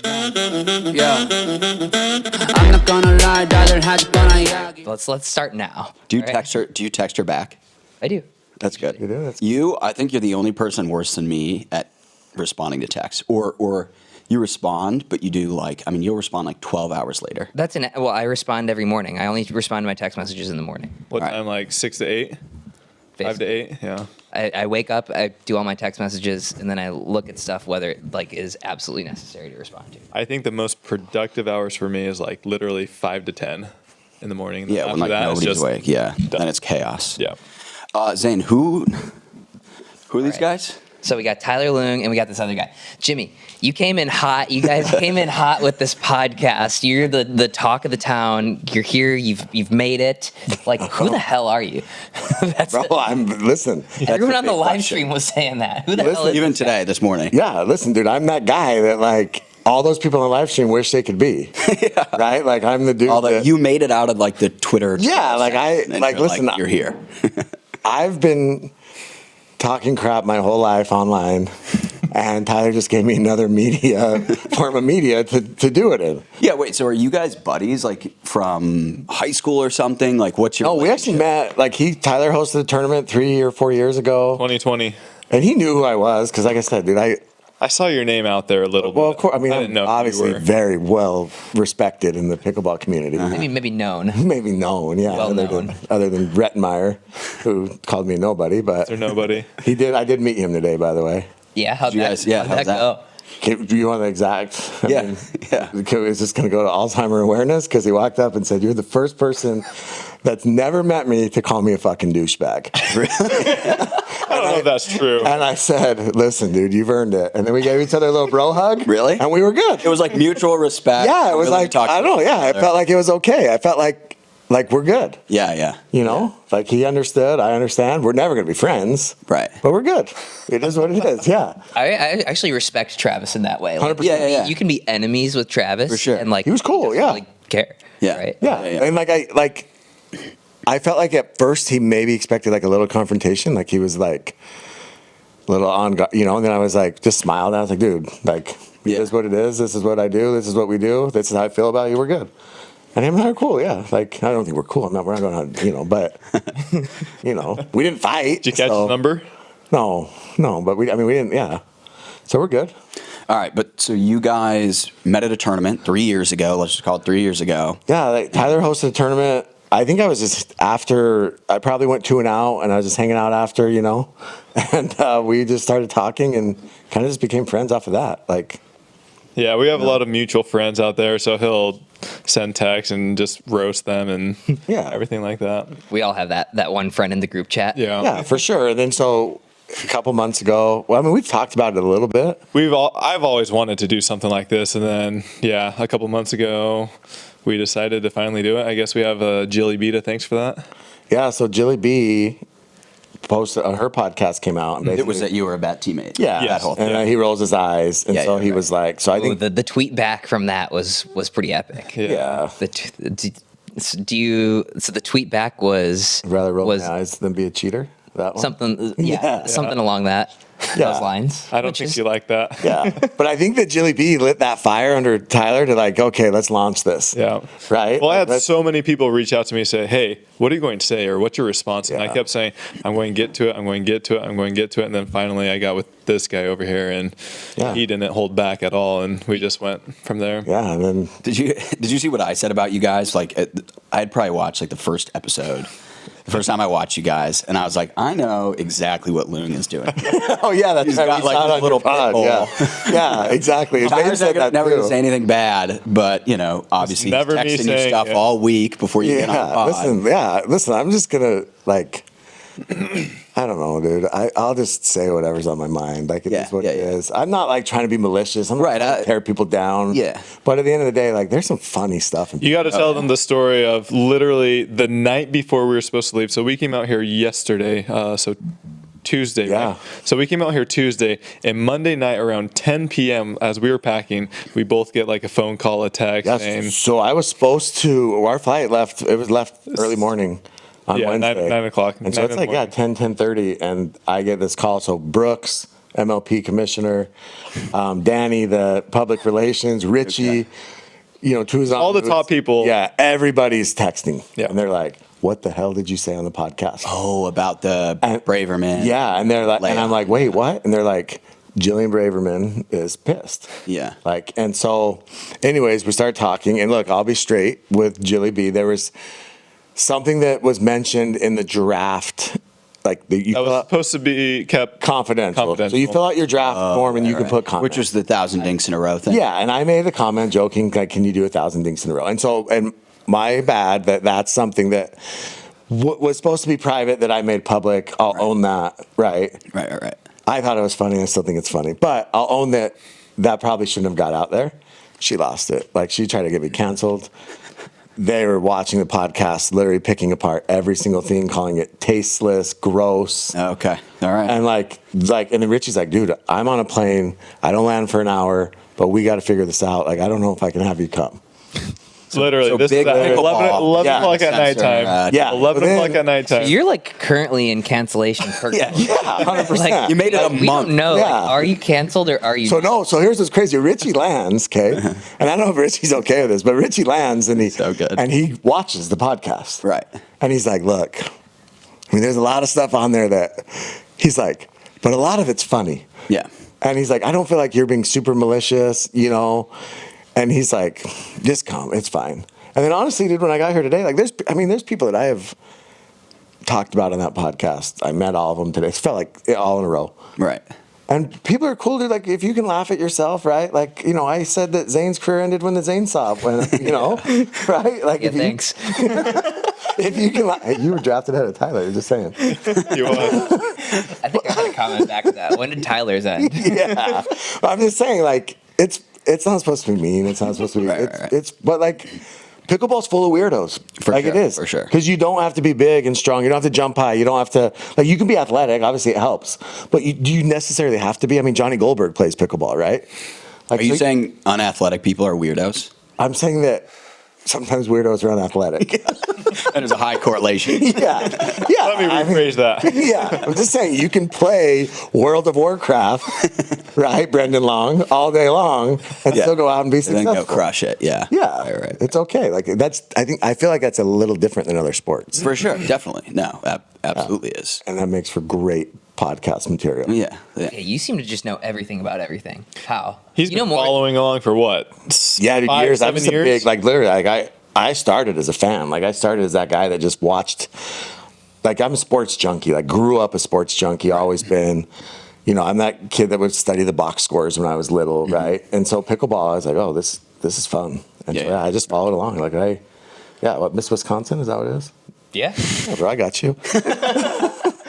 Yeah. I'm not gonna lie, Tyler has gonna Let's start now. Do you All right? text her? Do you text her back? I do. That's good. You do? That's I think you're the only person worse than me at responding to texts, or you respond, but you do you'll respond like 12 hours later. Well, I respond every morning. I only respond to my text messages in the morning. What All right. time? Like 6 to 8? 5 to 8? Yeah. I wake up, I do all my text messages, and then I look at stuff whether it is absolutely necessary to respond to. I think the most productive hours for me is like literally 5 to 10 in the morning. And Yeah, after when like that, it's nobody's just awake. Yeah, done. then it's chaos. Yeah. Zane, who are these right. guys? So we got Tyler Leung and we got this other guy. Jimmy, you came in hot. You guys came in hot with this podcast. You're the talk of the town. You're here. You've made it. Like, who the hell are you? Bro, listen. Everyone on the big live question. stream was saying that. Who the Listen, hell is Even this guy? today, this morning. Yeah, listen, dude. I'm that guy that like all those people on the live stream wish they could be. Yeah. Right? Like I'm the dude. Although you made it out of like the Twitter. Yeah, like section, and you're listen. you're here. I've been talking crap my whole life online, and Tyler just gave me another form of media to do it in. Yeah, wait. So are you guys buddies like from high school or something? Like, what's your? Oh, we actually met. Like Tyler hosted a tournament 3 or 4 years ago, 2020. and he knew who I was because, like I said, dude, I saw your name out there a little bit. well, of course. I mean, didn't know I'm who you obviously were. very well respected in the pickleball community. Maybe known. Maybe known, yeah. Well known. Other than Rettenmeyer, who called me nobody, but Or nobody. he did. I did meet him today, by the way. Yeah, how'd You that, guys- yeah, how'd how's that go? Do you want the exact? Yeah, yeah. Is this going to go to Alzheimer's awareness? Because he walked up and said, "You're the first person that's never met me to call me a fucking douchebag." I don't know if that's true. And I said, "Listen, dude, you've earned it." And then we gave each other a little bro hug. Really? And we were good. It was like mutual respect. Yeah, it was Really like talked I don't know. to Yeah, each I other. felt like it was okay. I felt like we're good. Yeah, yeah. You know, like he understood, I understand. We're never going to be friends, Right. but we're good. It is what it is. Yeah. I actually respect Travis in that way. Like, 100%. Yeah. You can be enemies with Travis. For sure. And like He was cool, doesn't yeah. really care. Yeah. Right? Yeah. Yeah. And I felt like at first he maybe expected like a little confrontation. Like he was like a little on guard, you know, and then I was like, just smiled. I was like, dude, like, Yeah. it is what it is. This is what I do. This is what we do. This is how I feel about you. We're good. And him and I are cool. Yeah. Like, I don't think we're cool. We're not going to, but, we didn't fight. Did you catch so- the number? No, but we didn't, yeah. So we're good. All right, but so you guys met at a tournament 3 years ago. Let's just call it 3 years ago. Yeah, like Tyler hosted a tournament. I think I was just after. I probably went 2 and out, and I was just hanging out after, and we just started talking and kind of just became friends off of that. Like, Yeah, we have a lot of mutual friends out there, so he'll send texts and just roast them and Yeah. everything like that. We all have that one friend in the group chat. yeah, for sure. And then so a couple months ago, well, I mean, we've talked about it a little bit. I've always wanted to do something like this, and then a couple months ago, we decided to finally do it. I guess we have Jilly B to thanks for that. Yeah, so Jilly B posted her podcast came out. And It was basically- that you were a bad teammate. yeah, That whole thing. and he rolls his eyes, and Yeah, so yeah, he right. was like, so I Ooh, think, the tweet back from that was pretty epic. yeah, So the tweet back was I'd rather roll was my eyes than be a cheater. That one. something Yeah. something along Yeah. those lines. I don't which think is- you like that. Yeah, but I think that Jilly B lit that fire under Tyler to like, okay, let's launch this. Yeah. Right? Well, I had That's- so many people reach out to me and say, hey, what are you going to say? Or what's your response? And I Yeah. kept saying, I'm going to get to it. I'm going to get to it. I'm going to get to it. And then finally I got with this guy over here and Yeah. he didn't hold back at all. And we just went from there. Yeah, and then Did you see what I said about you guys? Like, I'd probably watched like the first episode. The first time I watched you guys, and I was like, I know exactly what Loon is doing. oh yeah, that's He's right. got, We like, saw it this on little your pod, pit yeah. Yeah, exactly. Zane Tyler's said that never too. going to say anything bad, but obviously never he's me texting you saying stuff it. all week before you get on the Yeah, pod. listen. I'm just gonna like. I don't know, dude. I'll just say whatever's on my mind. Like it is what it is. I'm not like trying to be malicious. I'm not Right, trying to tear people down. Yeah. But at the end of the day, like there's some funny stuff. You got to tell them the story of literally the night before we were supposed to leave. So we came out here yesterday. So Tuesday, Yeah. right? So we came out here Tuesday, and Monday night around 10 p.m. as we were packing, we both get like a phone call, a text, Yes. saying, So I was supposed to. Our flight left. It was left early morning on Yeah, Wednesday. 9 o'clock. And so 9 it's in the like morning. 10:30, and I get this call. So Brooks, MLP commissioner, Danny, the public relations, Richie, Tuzan. All the top people. Yeah, everybody's texting. Yeah. And they're like, what the hell did you say on the podcast? Oh, about the Braverman. Yeah, and they're like, and I'm layout. like, wait, what? And they're like, Jillian Braverman is pissed. Yeah. And so, anyways, we start talking, and look, I'll be straight with Jilly B. There was something that was mentioned in the draft, like you That was supposed to be kept confidential. So you fill out your draft form, and you can put comment. Which was the 1,000 dinks in a row thing. Yeah, and I made a comment joking, like, can you do 1,000 dinks in a row? And my bad that's something that was supposed to be private that I made public. I'll own that, right? Right. I thought it was funny. I still think it's funny. But I'll own that probably shouldn't have got out there. She lost it. Like, she tried to get me canceled. They were watching the podcast, literally picking apart every single thing, calling it tasteless, gross. Okay. All right. And and then Richie's like, dude, I'm on a plane. I don't land for an hour, but we got to figure this out. Like, I don't know if I can have you come. literally. so This big is at pickleball. 11 Yeah. o'clock at Sensor, nighttime. Yeah. 11 Then- o'clock at nighttime. You're like currently in cancellation. Yeah, 100%. You made it a We month. don't know. Yeah. Like, are you canceled or are you? So here's what's crazy. Richie lands, okay, and I don't know if Richie's okay with this, but Richie lands and So good. and he watches the podcast, Right. And he's like, look, I mean, there's a lot of stuff on there that he's like, but a lot of it's funny, Yeah. and he's like, I don't feel like you're being super malicious, and he's like, just come, it's fine. And then honestly, dude, when I got here today, like, there's people that I have talked about on that podcast. I met all of them today. It felt like all in a row. Right. And people are cool, dude. Like, if you can laugh at yourself, right? Like, I said that Zane's career ended when the Zane Sob went, right? Like, Yeah, thanks. if you can, you were drafted ahead of Tyler. You're just saying. You was. I think I had a comment back to that. When did Tyler's end? Yeah, but I'm just saying, like, it's not supposed to be mean. It's not supposed to be. Right. But like, pickleball's full of weirdos. Like, sure, it is for sure. because you don't have to be big and strong. You don't have to jump high. You don't have to you can be athletic. Obviously, it helps. But do you necessarily have to be? I mean, Johnny Goldberg plays pickleball, right? Like, Are you saying unathletic people are weirdos? I'm saying that sometimes weirdos are unathletic. There's a high correlation. Yeah. Let me rephrase that. Yeah, I'm just saying you can play World of Warcraft, right, Brendan Long, all day long, and Yeah. still go out and be And then successful. go crush it. Yeah. Yeah, Right. it's okay. Like, I feel like that's a little different than other sports, For sure. Definitely. No, absolutely is. and that makes for great podcast material. Yeah. Yeah, you seem to just know everything about everything. How? He's you know been more. following along for what? Yeah, dude, 5, years. I 7 was a years? big, like, literally, like, I started as a fan. Like, I started as that guy that just watched. Like, I'm a sports junkie. Like, grew up a sports junkie. Always been. I'm that kid that would study the box scores when I was little, right? And so pickleball, I was like, oh, this is fun. And Yeah, so, yeah. I just followed along. Like, what, Miss Wisconsin? Is that what it is? Yeah. Yeah, bro, I got you.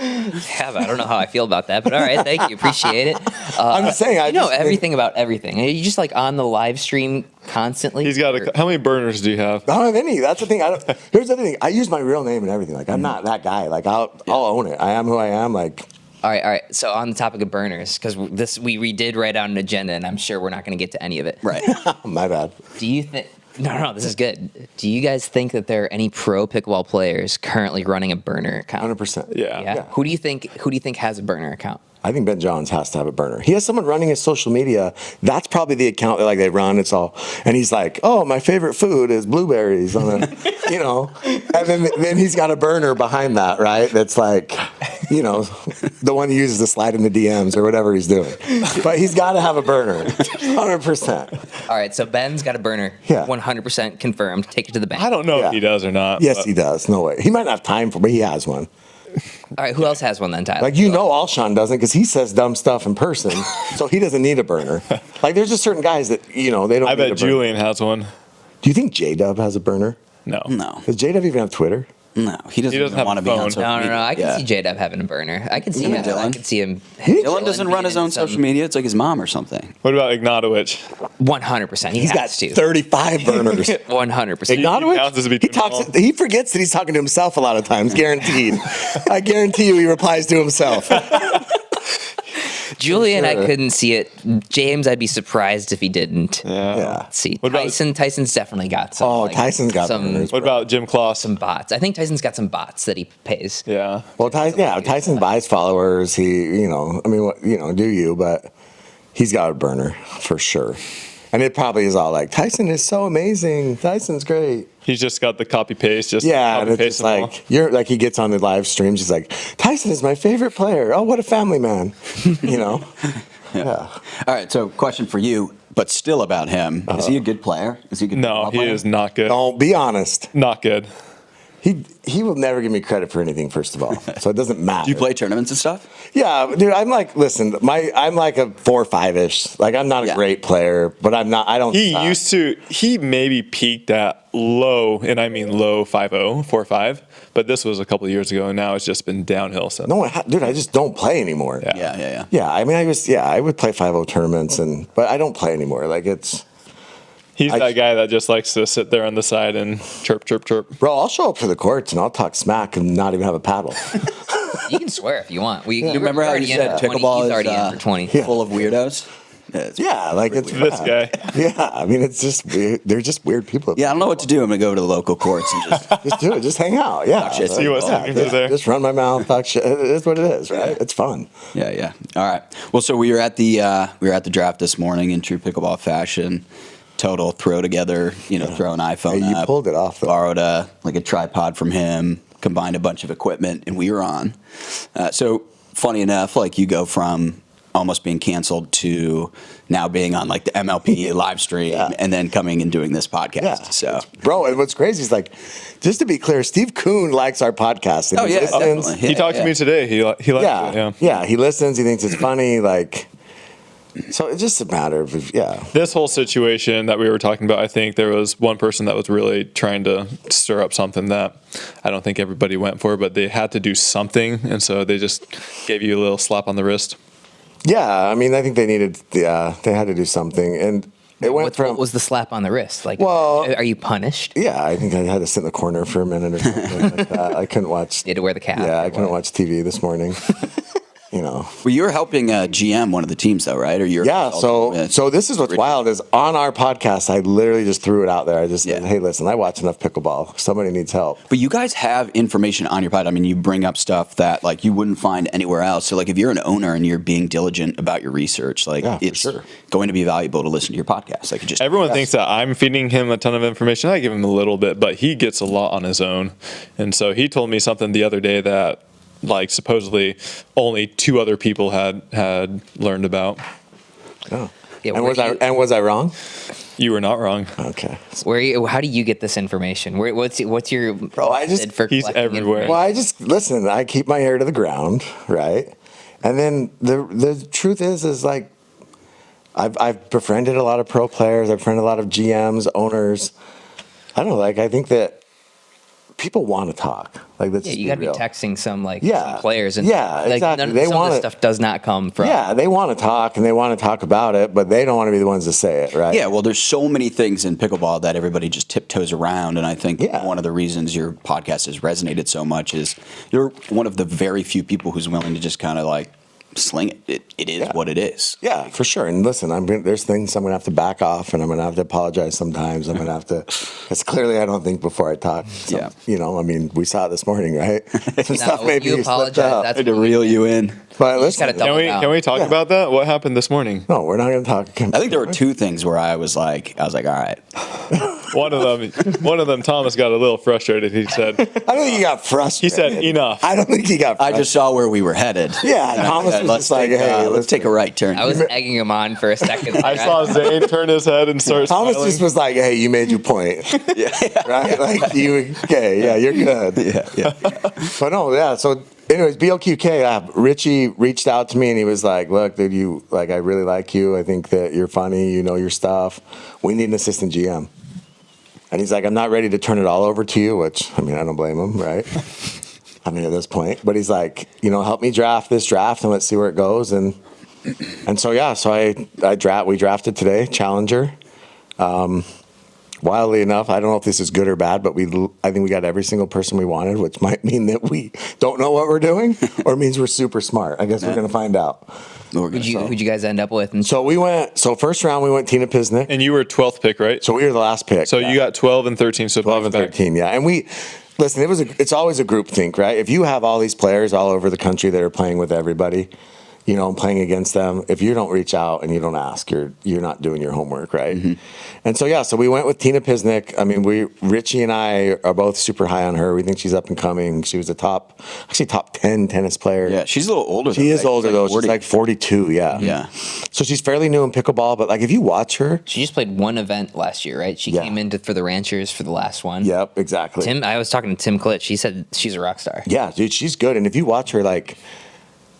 Yeah, but I don't know how I feel about that. But all right, thank you, appreciate it. I'm just saying, I know everything about everything. Are you just like on the live stream constantly? He's got how many burners do you have? I don't have any. That's the thing. Here's the thing. I use my real name and everything. Like, I'm not that guy. Like, I'll own it. I am who I am. Like, All right. So on the topic of burners, because we did write out an agenda, and I'm sure we're not going to get to any of it. Right. my bad. Do you think? No, this is good. Do you guys think that there are any pro pickleball players currently running a burner account? 100%. Yeah. Who do you think has a burner account? I think Ben Johns has to have a burner. He has someone running his social media. That's probably the account that, like, they run. It's all, and he's like, "Oh, my favorite food is blueberries." On a, and then he's got a burner behind that, right? That's like, the one he uses to slide in the DMs or whatever he's doing. But he's got to have a burner, 100%. All right. So Ben's got a burner. Yeah. 100% confirmed. Take it to the bank. I don't know Yeah. if he does or not. Yes, but he does. No way. He might not have time for, but he has one. All right. Who else has one then, Tyler? Like, Alshon doesn't, because he says dumb stuff in person, so he doesn't need a burner. Like, there's just certain guys that, they don't I need a bet burner. Julian has one. Do you think J-Dub has a burner? No. No. Does J-Dub even have Twitter? No. He doesn't, doesn't have want to a be on phone. social No. media. I can Yeah. see J-Dub having a burner. I can see Him him. and Dylan? I can see him. Dylan doesn't run his being own some- social media. It's like his mom or something. What about Ignatowicz? 100%. He He's got has to. 35 burners. 100%. bounces between them all. He forgets that he's talking to himself a lot of times, guaranteed. I guarantee you he replies to himself. Julian, I Sure. couldn't see it. James, I'd be surprised if he didn't. Yeah. Yeah. See, What about- Tyson's definitely got some. Oh, Tyson's got some burners. What about Jim Kloss? some bots. I think Tyson's got some bots that he pays. Yeah. Well, Tyson buys followers. He, I mean, what, do you? But he's got a burner for sure. And it probably is all like, Tyson is so amazing. Tyson's great. He's just got the copy paste. Just Yeah, copy and it's paste just them all. like he gets on the live streams. He's like, Tyson is my favorite player. Oh, what a family man. Yeah. All right, so question for you, but still about him. Is he a good player? Is he a good No, pickleball he player? is not good. Don't be honest. Not good. He will never give me credit for anything. First of all, so it doesn't matter. Do you play tournaments and stuff? Yeah, dude. I'm like, listen, I'm like a 4 or 5-ish. Like, I'm not a Yeah. great player, but I'm not. I don't. He suck. used to. He maybe peaked at low, and I mean low 5-0, 4-5. But this was a couple of years ago, and now it's just been downhill since. No, dude. I just don't play anymore. Yeah. Yeah. Yeah, I mean, I would play 5-0 tournaments, but I don't play anymore. Like, He's that guy that just likes to sit there on the side and chirp, chirp, chirp. bro, I'll show up to the courts and I'll talk smack and not even have a paddle. You can swear if you want. You remember how you said pickleball He's already in is for 20. full of weirdos? Yeah, like it's This guy. Yeah, I mean, it's just weird. They're just weird people. Yeah, I don't know what to do. I'm going to go to the local courts and just Just do it. Just hang out. Yeah. shit. See what's happening through there. Just run my mouth, talk shit. It is what it is, right? It's fun. Yeah. All right. Well, so we were at the draft this morning in true pickleball fashion. Total throw together, throw an iPhone Hey, you up. pulled it off, though. Borrowed a tripod from him, combined a bunch of equipment, and we were on. So funny enough, like you go from almost being canceled to now being on like the MLP live stream and then coming and doing this podcast. Yeah. So Bro, and what's crazy is like, just to be clear, Steve Kuhn likes our podcast. And Oh, he yeah, listens. definitely. He talked to me today. He liked it. Yeah. Yeah, he listens. He thinks it's funny. Like, so it's just a matter of, This whole situation that we were talking about, I think there was one person that was really trying to stir up something that I don't think everybody went for, but they had to do something, and so they just gave you a little slap on the wrist. Yeah, I mean, I think they had to do something. And it went What was the slap on the wrist? Like, Well- are you punished? Yeah, I think I had to sit in the corner for a minute or something like that. I couldn't watch. You had to wear the cap. Yeah, or I couldn't what? watch TV this morning. well, you were helping GM one of the teams, though, right? Or you're Yeah, so this is what's wild is on our podcast, I literally just threw it out there. I just said, hey, listen, I watch enough pickleball. Somebody needs help. But you guys have information on your pod. I mean, you bring up stuff that like you wouldn't find anywhere else. So like if you're an owner and you're being diligent about your research, like Yeah, for it's sure. going to be valuable to listen to your podcast. Like just Everyone thinks that I'm feeding him a ton of information. I give him a little bit, but he gets a lot on his own. And so he told me something the other day that like supposedly only 2 other people had learnned about. Oh. Yeah, and where was I wrong? You were not wrong. Okay. How do you get this information? What's your I just- method for He's collecting everywhere. information? Well, I just listen. I keep my ear to the ground, right? And then the truth is like I've befriended a lot of pro players. I've befriended a lot of GMs, owners. I don't know. Like I think that people want to talk. Like let's Yeah, just you be got to be real. texting some Yeah. some players and Yeah, like, exactly. Some They of want this it. stuff does not come from. Yeah, they want to talk and they want to talk about it, but they don't want to be the ones to say it, right? Yeah, well, there's so many things in pickleball that everybody just tiptoes around, and I think Yeah. one of the reasons your podcast has resonated so much is you're one of the very few people who's willing to just kind of like sling it. It is what it is. Yeah, for sure. And listen, there's things I'm going to have to back off and I'm going to have to apologize sometimes. I'm going to have to, because clearly I don't think before I talk. Yeah. I mean, we saw it this morning, right? Some Now, stuff when maybe you slipped apologize, out. that's I had to reel you in. But just listen, gotta double down. Can we talk about that? What happened this morning? no, we're not going to talk. I think there were 2 things where I was like, all right. One of them, Thomas got a little frustrated. He said, I don't think he got he frustrated. said, enough. I don't think he got I frustrated. just saw where we were headed. Yeah, And I Thomas said, was let's just like, take, hey, let's take a right turn. I was egging him on for a second. I saw Zane turn his head and start Thomas smiling. just was like, hey, you made your point. Right? Like, you're good. yeah. But no, yeah. So, anyways, BLQK, Richie reached out to me and he was like, "Look, dude, I really like you. I think that you're funny. You know your stuff. We need an assistant GM." And he's like, "I'm not ready to turn it all over to you," which I mean, I don't blame him, right? I mean, at this point, but he's like, help me draft this draft and let's see where it goes. And so yeah, so we drafted today, Challenger. wildly enough, I don't know if this is good or bad, but I think we got every single person we wanted, which might mean that we don't know what we're doing, or means we're super smart. I guess we're going to find out. Who'd you guys end up with? And So first round we went Tina Pisnick. And you were 12th pick, right? So we were the last pick. So you got 12 and 13. So 12 and back. 13, yeah. And listen, it's always a group think, right? If you have all these players all over the country that are playing with everybody, you know, playing against them, if you don't reach out and you don't ask, you're not doing your homework, right? Mm-hmm. And so we went with Tina Pisnick. I mean, Richie and I are both super high on her. We think she's up and coming. She was a top 10 tennis player. Yeah, she's a little older. She is older though. She's like 42. Yeah. Yeah. So she's fairly new in pickleball, but like if you watch her, she just played one event last year, right? She came in for the Ranchers for the last one. Yep, exactly. I was talking to Tim Klitt. She said she's a rock star. Yeah, dude, she's good. And if you watch her, like,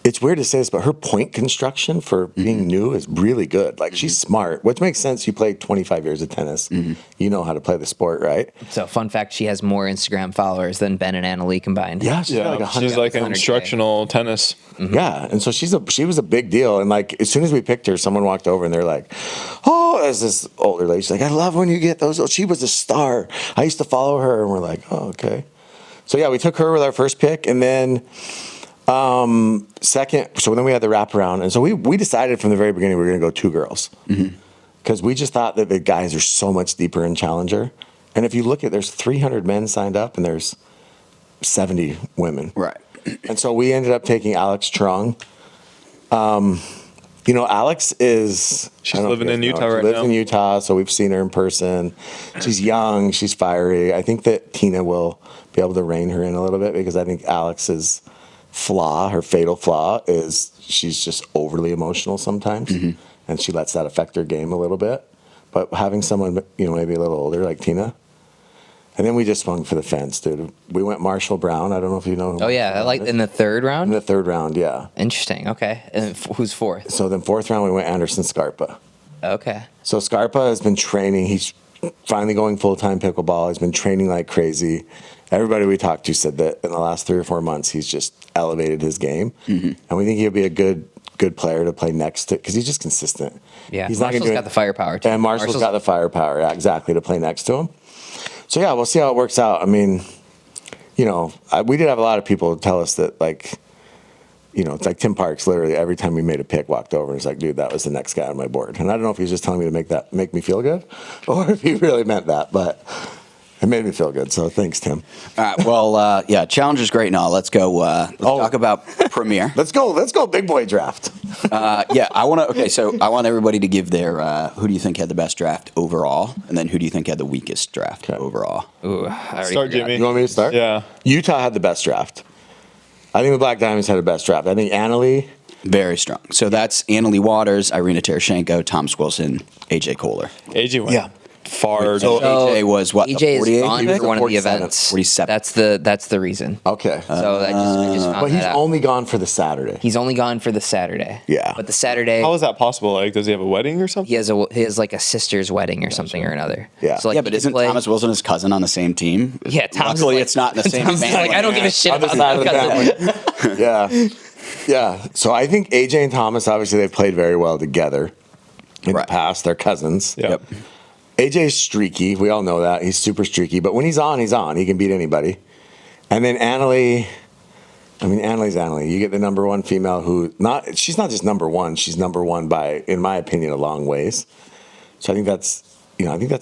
it's weird to say this, but her point construction for being new is really good. Like, she's smart, which makes sense. You played 25 years of tennis. You know how to play the sport, right? So, fun fact, she has more Instagram followers than Ben and Annalie combined. Yeah, she's like an instructional tennis. Yeah, and so she was a big deal. And, like, as soon as we picked her, someone walked over and they're like, oh, as this older lady, she's like, I love when you get those. Oh, she was a star. I used to follow her. And we're like, oh, okay. So, yeah, we took her with our first pick. And then... second, so then we had the wraparound, and so we decided from the very beginning we were going to go 2 girls because we just thought that the guys are so much deeper in Challenger, and if you look at, there's 300 men signed up and there's 70 women, Right. And so we ended up taking Alex Trung. You know, Alex is She's living in Utah right she lives now. in Utah, so we've seen her in person. She's young, she's fiery. I think that Tina will be able to rein her in a little bit because I think Alex's her fatal flaw is she's just overly emotional sometimes, and she lets that affect her game a little bit. But having someone, you know, maybe a little older like Tina, and then we just swung for the fence, dude. We went Marshall Brown. I don't know if you know. Oh yeah, I like in the third round. In the third round, yeah. Interesting. Okay, and who's fourth? So then fourth round we went Anderson Scarpa. Okay. So Scarpa has been training. He's finally going full-time pickleball. He's been training like crazy. Everybody we talked to said that in the last 3 or 4 months, he's just elevated his game. And we think he'll be a good player to play next to, because he's just consistent. Yeah, he's not Marshall's got the firepower too. And Marshall's got the firepower, yeah, exactly, to play next to him. So yeah, we'll see how it works out. I mean, you know, we did have a lot of people tell us that, like, you know, it's like Tim Parks literally every time we made a pick walked over and was like, dude, that was the next guy on my board. And I don't know if he was just telling me to make me feel good or if he really meant that, but it made me feel good. So thanks, Tim. All right. Well, yeah, Challenger's great and all. Let's go. Let's talk about Premier. Let's go big boy draft. Yeah, I want everybody to give their who do you think had the best draft overall, and then who do you think had the weakest draft overall? Ooh, I already Start, forgot. Jimmy. You want me to start? Yeah. Utah had the best draft. I think the Black Diamonds had the best draft. I think Annalie. Very strong. So that's Annalie Waters, Irina Tereshchenko, Thomas Wilson, AJ Kohler. AJ went Yeah. far. So AJ was what? EJ is 48? gone He was for one of the 47. events. 47. That's the reason. Okay. So I just found But he's that out. only gone for the Saturday. He's only gone for the Saturday. Yeah. But the Saturday, How is that possible? Like, does he have a wedding or something? he has like a sister's wedding or something or another. Yeah. So like Yeah, but isn't Thomas Wilson his cousin on the same team? Yeah, Tom's Luckily, like- it's not in the same Tom's family. like, I don't give a shit Other about side of that. the family. Yeah. Yeah. So I think AJ and Thomas, obviously, they've played very well together in Right. the past. They're cousins. Yep. AJ's streaky. We all know that. He's super streaky. But when he's on, he's on. He can beat anybody. And then Annalie's Annalie. You get the number one female she's not just number one. She's number one by, in my opinion, a long ways. So I think that's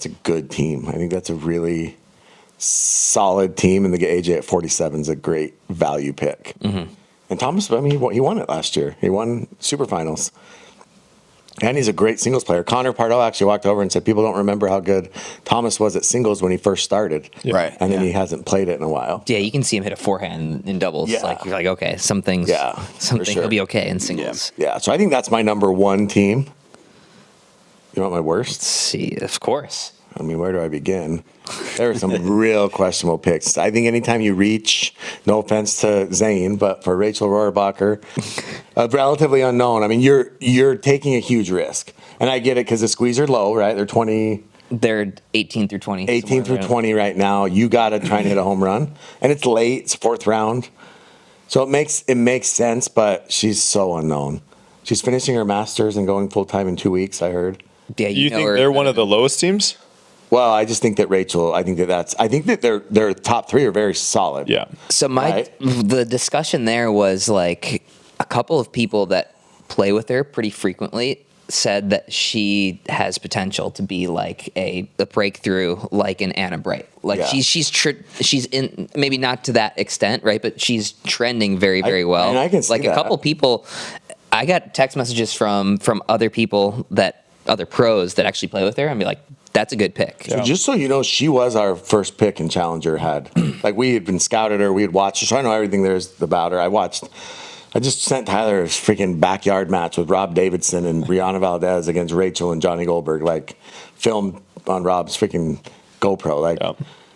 a good team. I think that's a really solid team. And the AJ at 47 is a great value pick. And Thomas, I mean, he won it last year. He won Super Finals. And he's a great singles player. Connor Pardo actually walked over and said people don't remember how good Thomas was at singles when he first started. Right. And then he hasn't played it in a while. Yeah, you can see him hit a forehand in doubles. Yeah. Like you're like, okay, some things. Yeah, for something sure. he'll be okay in singles. Yeah, so I think that's my number one team. You want my worst? Let's see, of course. I mean, where do I begin? There are some real questionable picks. I think anytime you reach, no offense to Zane, but for Rachel Rohrbacher, relatively unknown. I mean, you're taking a huge risk. And I get it because the squeeze are low, right? They're 20. They're 18 through 20. 18 through 20 right now. You got to try and hit a home run. And it's late. It's fourth round. So it makes sense, but she's so unknown. She's finishing her master's and going full-time in 2 weeks, I heard. Yeah, You think her- they're one of the lowest teams? Well, I just think that Rachel. I think that their top three are very solid. Yeah. So the discussion there was like a couple of people that play with her pretty frequently said that she has potential to be like a breakthrough, like an Anna Bright. Like she's in, maybe not to that extent, right? But she's trending very, very well. And I can see like that. a couple people. I got text messages from other people other pros that actually play with her and be like, that's a good pick. So just so you know, she was our first pick in Challenger. Like we had been scouted her, we had watched her, so I know everything there is about her. I just sent Tyler a freaking backyard match with Rob Davidson and Brianna Valdez against Rachel and Johnny Goldberg, like filmed on Rob's freaking GoPro. Like,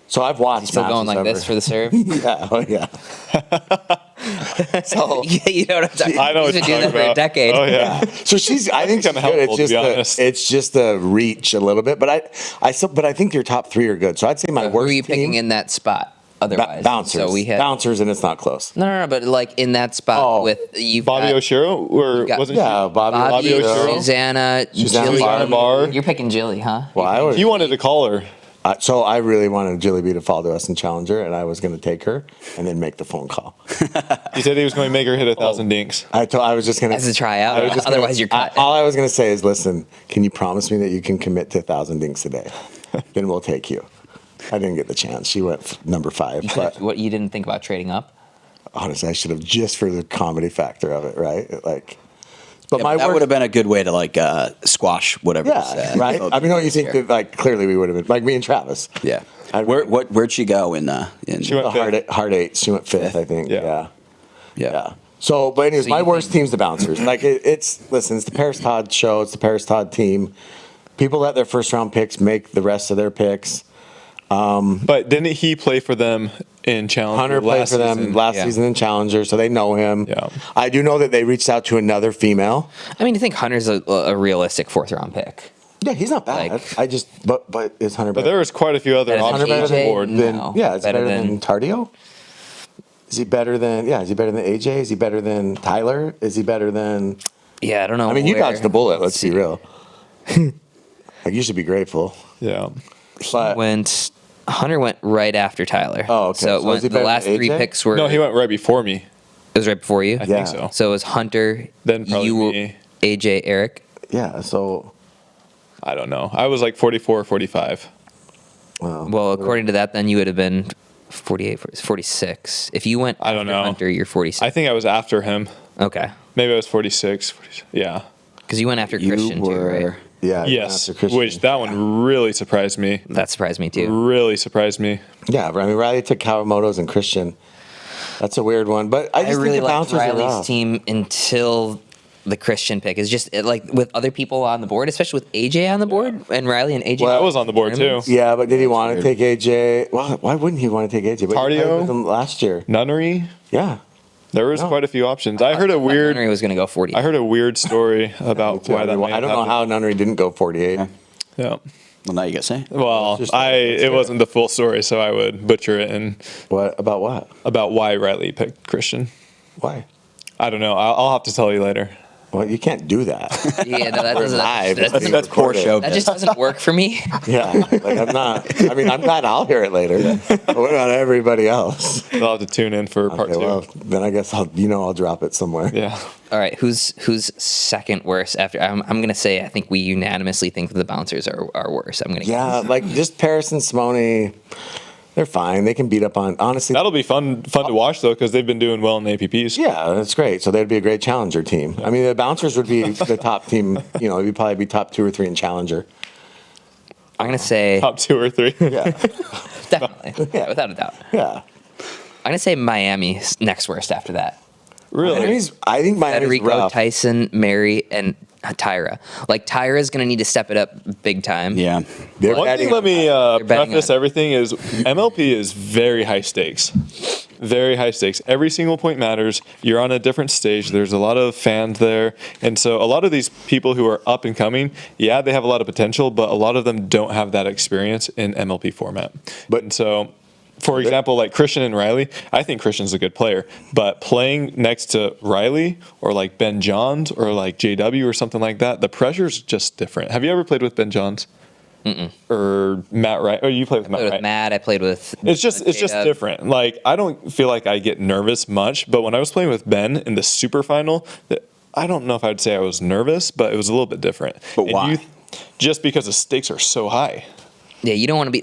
so I've watched. Still going like this for the serve? Yeah, oh yeah. So Yeah, you know what I'm talking about. I know what She's been you're doing that talking for a about. decade. Oh yeah. So I think she's kinda good. helpful, to be honest. It's just the reach a little bit, but I think your top three are good. So I'd say my Who worst are you team, picking in that spot? Otherwise, bouncers. So we had bouncers, and it's not close. no, but like in that spot with you've Bobby got Oshiro, or got- wasn't Yeah, Bobby Bobby, Oshiro. Susanna, Susanna Jilly. Susanna Barr. You're picking Jilly, huh? Well, I was. he wanted to call her? So I really wanted Jilly B to fall to us in Challenger, and I was going to take her and then make the phone call. He said he was going to make her hit 1,000 dinks. I was just going As a tryout. Otherwise, you're cut. All I was going to say is, listen, can you promise me that you can commit to 1,000 dinks a day? Then we'll take you. I didn't get the chance. She went number 5. But What you didn't think about trading up? honestly, I should have, just for the comedy factor of it, right? Like, but Yeah, my but that worst- would have been a good way to like squash whatever you yeah, said. right. I mean, don't you think that like clearly we would have been like me and Travis? Yeah. I- Where'd she go in She went The hard eight. She went 5th, I think. Yeah. Yeah. So, but anyways, So my you worst think- team's the bouncers. Like it's the Paris Todd show. It's the Paris Todd team. People let their first round picks make the rest of their picks. But didn't he play for them in Challenger? Hunter played for them season? last season in Challenger, so they know him. Yeah. I do know that they reached out to another female. I mean, you think Hunter's a realistic 4th round pick? Yeah, he's not bad. Like- I just, but is Hunter But better? there was quite a few other Better than Hunter options better on the AJ? board. than, No. yeah, is he Better better than than- Tardio? Is he better than? Yeah, is he better than AJ? Is he better than Tyler? Is he better than? Yeah, I don't know. I mean, you where- dodged the bullet. Let's be real. Like you should be grateful. Yeah. But Hunter went right after Tyler. Oh, okay. So, So is he the better last than 3 AJ? picks were. No, he went right before me. It was right before you. I Yeah. think so. So it was Hunter, Then probably you, me. AJ, Eric. yeah, so I don't know. I was like 44 or 45. Well, according to that, then you would have been 48, 46. If you went I don't after know. Hunter, you're 46. I think I was after him. Okay. Maybe I was 46. 47. Yeah. Because you went after You Christian too, right? were yeah, Yes. after Christian. Which that one really surprised me. That surprised me too. Really surprised me. Yeah, I mean Riley took Kawamoto's and Christian. That's a weird one, but I I just really think the liked bouncers are Riley's rough. team until the Christian pick. Is just like with other people on the board, especially with AJ on the board and Riley and AJ. Well, I was on the board too. Yeah, but did he want to take AJ? Well, why wouldn't he want to take AJ? But he Cardio? played with him last year. Nunnery. Yeah. There was No. quite a few options. I heard a weird. Henry was going to go 40. I heard a weird story about why that. I don't know how Nunnery didn't go 48. Yeah. Well, now you got to say. Well, Just- it wasn't the full story, so I would butcher it and What about what? about why Riley picked Christian. Why? I don't know. I'll have to tell you later. Well, you can't do that. Yeah, no, that We're doesn't. live. That, doesn't- That's poor show. that just doesn't work for me. Yeah, like I'm not. I mean, I'm glad I'll hear it later. But what about everybody else? I'll have to tune in for part Okay, 2. well, then I guess I'll drop it somewhere. Yeah. All right, who's second worst after? I'm going to say I think we unanimously think the bouncers are worse. I'm going to Yeah, like just Paris and Simone, they're fine. They can beat up on. Honestly, That'll be fun to watch though, because they've been doing well in the APPs. yeah, that's great. So they'd be a great challenger team. I mean, the bouncers would be the top team. You know, it'd probably be top 2 or 3 in challenger. I'm going to say Top 2 or 3. Yeah, definitely, yeah, without a doubt. yeah. I'm going to say Miami's next worst after that. Really? I think Miami's Federico, rough. Tyson, Mary, and Tyra. Like Tyra's going to need to step it up big time. Yeah. They're One betting- thing, let me betting preface on- everything is MLP is very high stakes. Very high stakes. Every single point matters. You're on a different stage. There's a lot of fans there. And so a lot of these people who are up and coming, yeah, they have a lot of potential, but a lot of them don't have that experience in MLP format. And so, for example, like Christian and Riley, I think Christian's a good player, but playing next to Riley or like Ben Johns or like JW or something like that, the pressure's just different. Have you ever played with Ben Johns? or Matt Wright? Oh, you played with Matt With Wright. Matt, I played with. It's just J-Dub. different. Like I don't feel like I get nervous much, but when I was playing with Ben in the super final, I don't know if I'd say I was nervous, but it was a little bit different. But why? Just because the stakes are so high. Yeah, you don't want to be.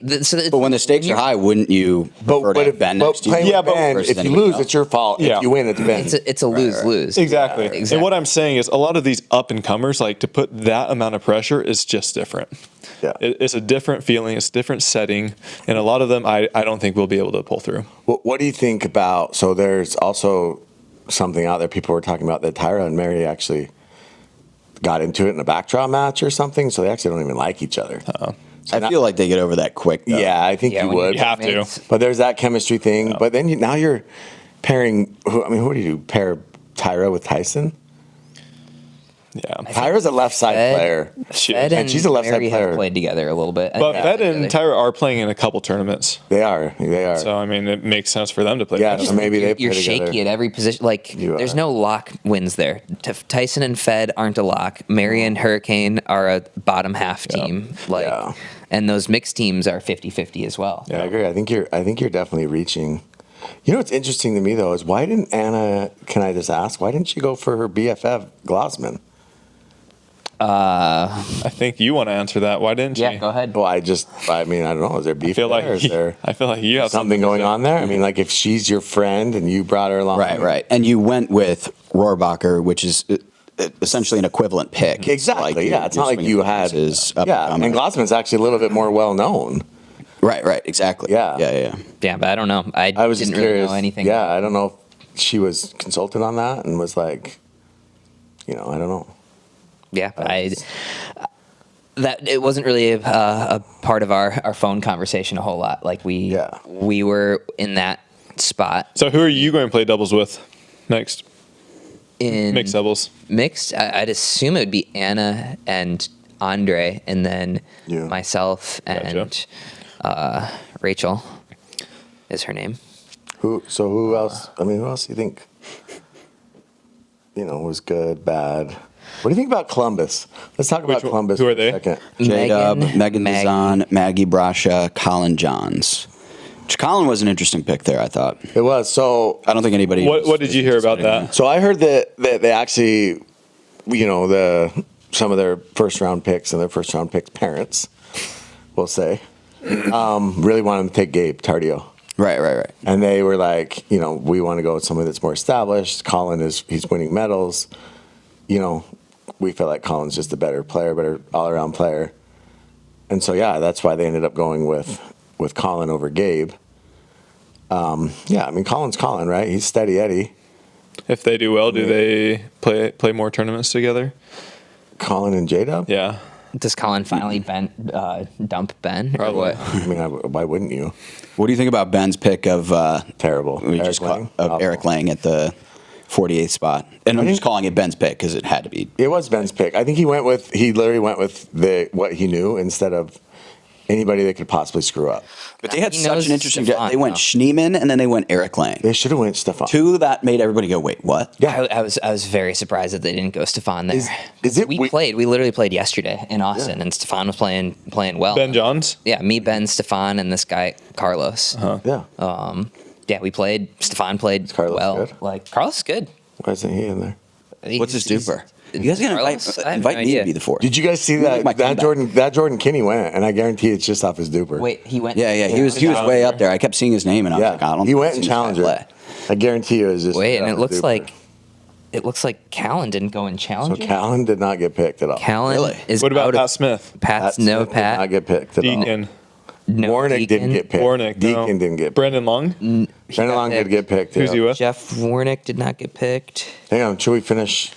But when the stakes are high, wouldn't you prefer to have Ben next to you? playing with but Ben, versus if you anybody lose, else? it's your fault. Yeah. If you win, it's Ben. it's a lose lose. Exactly. Exactly. And what I'm saying is a lot of these up and comers, like to put that amount of pressure is just different. Yeah. It's a different feeling. It's a different setting. And a lot of them, I don't think we'll be able to pull through. What do you think about? So there's also something out there. People were talking about that Tyra and Mary actually got into it in a backdraw match or something. So they actually don't even like each other. I feel like they get over that quick. Though. Yeah, I think Yeah, you when would. You have to. teammates- But there's that chemistry thing. But then now you're pairing. What do you do? Pair Tyra with Tyson? Yeah. Tyra's a left side Fed- player. Fed and she's a left side Mary have player. played together a little bit. But Yeah, Fed and together. Tyra are playing in a couple tournaments. They are. So, I mean, it makes sense for them to play Yeah, together. so maybe they You're play together. shaky at every position. Like, You there's are. no lock wins there. Tyson and Fed aren't a lock. Mary and Hurricane are a bottom half team. Like, Yeah. and those mixed teams are 50-50 as well. I agree. I think you're definitely reaching. You know what's interesting to me though is why didn't Anna? Can I just ask? Why didn't she go for her BFF Glossman? I think you want to answer that. Why didn't Yeah, you? go ahead. Well, I mean, I don't know. Is there beef I feel there? like Or is there I feel like you have something going on there? I mean, like if she's your friend and you brought her along, Right. And you went with Rohrbacher, which is essentially an equivalent pick. Exactly. Like yeah, it's not like you had. Up Yeah, and Glossman's actually a little bit more well known. Right. Exactly. Yeah. Yeah. Yeah, but I don't know. I was didn't just really curious. know anything. Yeah, I don't know if she was consulted on that and was like, I don't know. Yeah, that it wasn't really a part of our phone conversation a whole lot. Like we were in that spot So who are you going to play doubles with next? in Mixed doubles. Mixed. I'd assume it would be Anna and Andre, and then Yeah. myself and Rachel is her name. Who else? I mean, who else do you think? Was good, bad. What do you think about Columbus? Let's talk about Which one? Columbus. Who for are a they? second. J-Dub, Megan Maggie. Bazan, Maggie Brasha, Colin Johns. Which Colin was an interesting pick there, I thought. It was so. I don't think anybody. What did you hear about that? So I heard that they actually, some of their first round picks and their first round picks parents, we'll say, really wanted to take Gabe Tardio. Right. And they were like, we want to go with somebody that's more established. Colin he's winning medals. We feel like Colin's just a better player, better all around player. And so that's why they ended up going with Colin over Gabe. Colin's Colin, right? He's steady Eddie. If they do well, do they play more tournaments together? Colin and J-Dub? Yeah. Does Colin finally dump Ben or Probably. what? I mean, why wouldn't you? What do you think about Ben's pick of Terrible. Eric Lang at the 48th spot? And I'm just calling it Ben's pick because it had to be. It was Ben's pick. I think he literally went with what he knew instead of anybody that could possibly screw up. But they had He such knows an interesting. Stefan, They went though. Schneemann and then they went Eric Lang. They should have went Stefan. Two that made everybody go, wait, what? Yeah. I was very surprised that they didn't go Stefan there. Is it we we- literally played yesterday in Austin, and Stefan was playing well. Ben Johns? Yeah, me, Ben, Stefan, and this guy Carlos. Yeah. Yeah, we played. Stefan played Carlos well. good? Like Carlos is good. Why isn't he in there? What's his He's- duper? You guys gotta Carlos? I have invite no me to idea. be the fourth. Did you guys see Make my that comeback. Jordan Kinney went, and I guarantee it's just off his duper. Wait, he went. Yeah. He was way up there. I kept seeing his name and I was Yeah. like, I don't. He think went I've in seen this guy Challenger. play. I guarantee it was just. Wait, and off it his looks duper. like Callan didn't go in So Challenger. Callan did not get picked at all. Callan Really? is What about out Pat of Smith? Pat's Smith no did Pat. not get picked at all. Deacon. No Warnick didn't get picked. Warnick. No. Deacon didn't get picked. Brandon Long? Brandon Long did get picked. Who's yeah. he with? Jeff Warnick did not get picked. Hang on, should we finish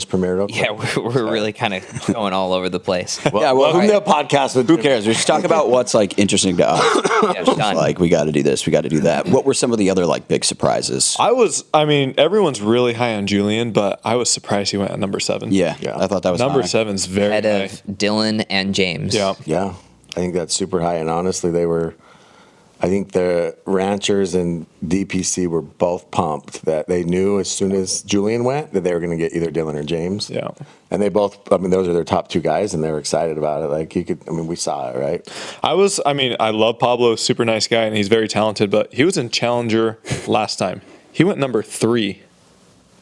Premier real quick? Yeah, we're really kind of going all over the place. Yeah, well, Welcome who- to the podcast with Who cares? We just talk about what's like interesting to us. Yeah, done. Like we got to do this, we got to do that. What were some of the other like big surprises? Everyone's really high on Julian, but I was surprised he went at number 7. Yeah, Yeah. I thought that was Number high. 7's very Head high. of Dylan and James. Yeah. Yeah, I think that's super high. And honestly, they were. I think the Ranchers and DPC were both pumped that they knew as soon as Julian went that they were going to get either Dylan or James. Yeah. And they both, I mean, those are their top two guys, and they were excited about it. Like, you could, I mean, we saw it, right? I love Pablo, super nice guy, and he's very talented, but he was in Challenger last time. He went number 3.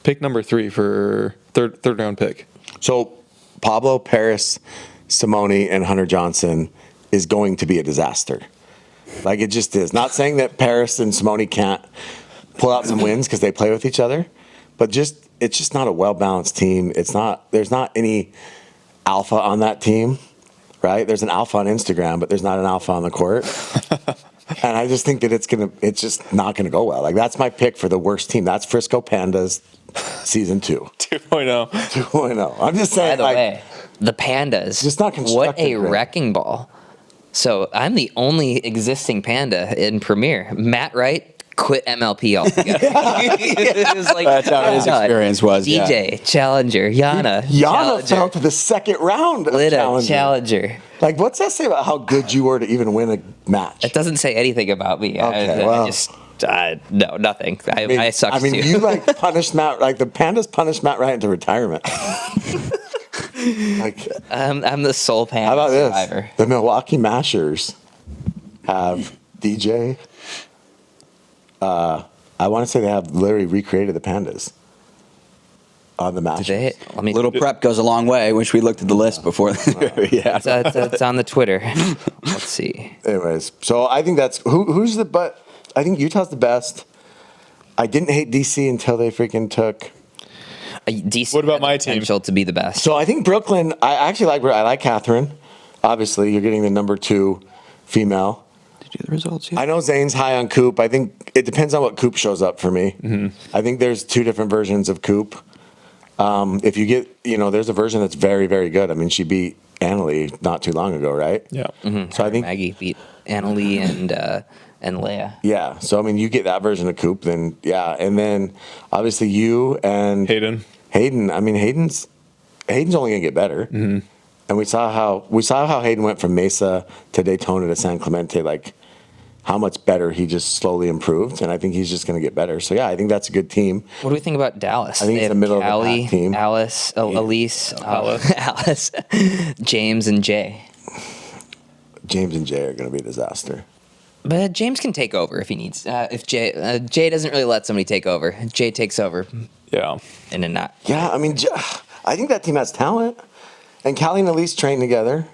Pick number 3 for third round pick. So Pablo, Paris, Simone, and Hunter Johnson is going to be a disaster. Like, it just is. Not saying that Paris and Simone can't pull out some wins because they play with each other, but it's just not a well-balanced team. There's not any alpha on that team, right? There's an alpha on Instagram, but there's not an alpha on the court. And I just think that it's just not gonna go well. Like, that's my pick for the worst team. That's Frisco Pandas season 2. 2.0. 2.0. I'm just By saying, the way, the Pandas. Just not What constructed, a right? wrecking ball. So I'm the only existing Panda in Premier. Matt Wright quit MLP altogether. It was like, That's how his God. experience was. Yeah. DJ, Challenger, Yana. Yana fell Challenger, to the second round of Lita, Challenger. Like, what's that say about how good you were to even win a match? It doesn't say anything about me. Okay, I well. just, no, nothing. I sucked too. you like punished Matt, like the Pandas punished Matt Wright into retirement. Like, I'm the sole Panda how about survivor. this? The Milwaukee Mashers have DJ. I want to say they have literally recreated the Pandas on the Mashers. Did they? Let me. Little prep goes a long way. Wish we looked at the list before. Yeah. It's on the Twitter. Let's see. Anyways, so I think that's who's the but. I think Utah's the best. I didn't hate DC until they freaking took. DC What about had the my team? potential to be the best. So I think Brooklyn. I actually like Catherine. Obviously, you're getting the number 2 female. Did you get the results yet? I know Zane's high on Coop. I think it depends on what Coop shows up for me. Mm-hmm. I think there's 2 different versions of Coop. If you get, there's a version that's very, very good. I mean, she beat Annalie not too long ago, right? Yeah. So I think, Maggie beat Annalie and Leia. yeah. So I mean, you get that version of Coop, then yeah, and then obviously you and Hayden. I mean, Hayden's only gonna get better. Mm-hmm. And we saw how Hayden went from Mesa to Daytona to San Clemente, like how much better he just slowly improved, and I think he's just going to get better. So yeah, I think that's a good team. What do we think about Dallas? I think They it's have the middle of the Callie, pack team. Alice, Elise, Alice, James, and Jay. James and Jay are going to be a disaster. But James can take over if he needs. If Jay doesn't really let somebody take over. Jay takes over, Yeah. and then not. Yeah, I mean, I think that team has talent, and Callie and Elise train together.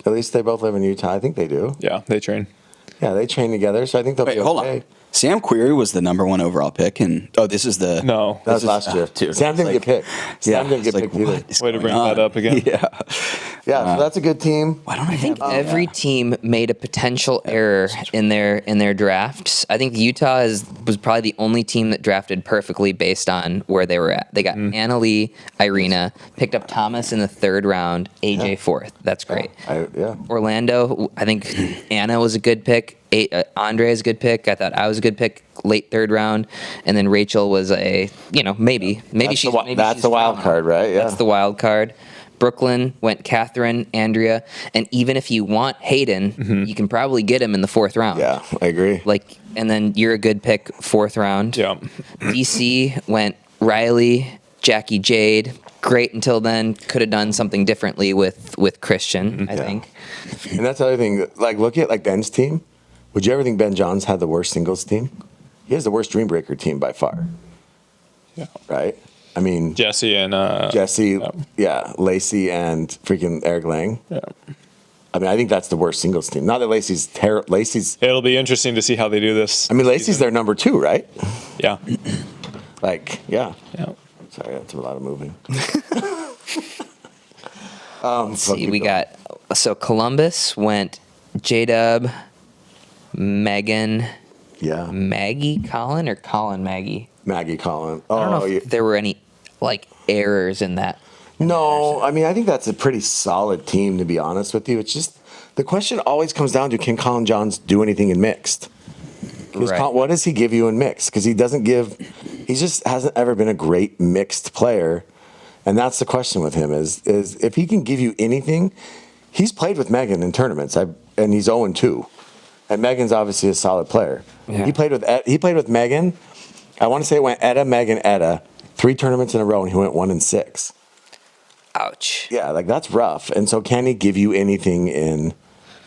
At least they both live in Utah. I think they do. Yeah. They train. Yeah, they train together, so I think they'll Wait, be okay. hold on. Sam Query was the number 1 overall pick, and this is the No. That was last year. dude, Sam didn't it's get picked. Sam didn't get it's picked like, either. what is Way to going bring on? that up again. Yeah. Yeah, so that's a good team. Why don't I I think have every team made a potential error in their drafts. I think Utah was probably the only team that drafted perfectly based on where they were at. They got Annalie, Irina, picked up Thomas in the 3rd round, AJ 4th. That's great. Yeah. Orlando, I think Anna was a good pick. Andre is a good pick. I thought I was a good pick, late 3rd round, and then Rachel was maybe That's she's the, maybe that's she's the wild phenomenal. card, right? Yeah. That's the wild card. Brooklyn went Catherine, Andrea, and even if you want Hayden, you can probably get him in the 4th round. Yeah, I agree. And then you're a good pick 4th round. Yeah. DC went Riley, Jackie Jade. Great until then. Could have done something differently with Christian, I think. And that's the other thing. Like, look at Ben's team. Would you ever think Ben Johns had the worst singles team? He has the worst Dream Breaker team by far. Yeah. Right? I mean, Jesse and Jesse, Lacey, and freaking Eric Lang. Yeah. I mean, I think that's the worst singles team. Not that Lacey's terrible. It'll be interesting to see how they do this. I mean, Lacey's their number 2, right? Yeah. Like, yeah. Yeah. Sorry, that's a lot of moving. Let's see, we got Columbus went J-Dub, Megan, Yeah. Maggie Colin or Colin Maggie. Maggie Collin. I don't know Oh, if there were any errors in that. no, I mean, I think that's a pretty solid team, to be honest with you. It's just the question always comes down to, can Colin Johns do anything in mixed? Right. What does he give you in mixed? Because he just hasn't ever been a great mixed player. And that's the question with him is if he can give you anything. He's played with Megan in tournaments, and he's 0-2. And Megan's obviously a solid player. Yeah. He played with Megan. I want to say it went Etta, Megan, Etta, 3 tournaments in a row, and he went 1-6. Ouch. Yeah, like that's rough. And so, can he give you anything in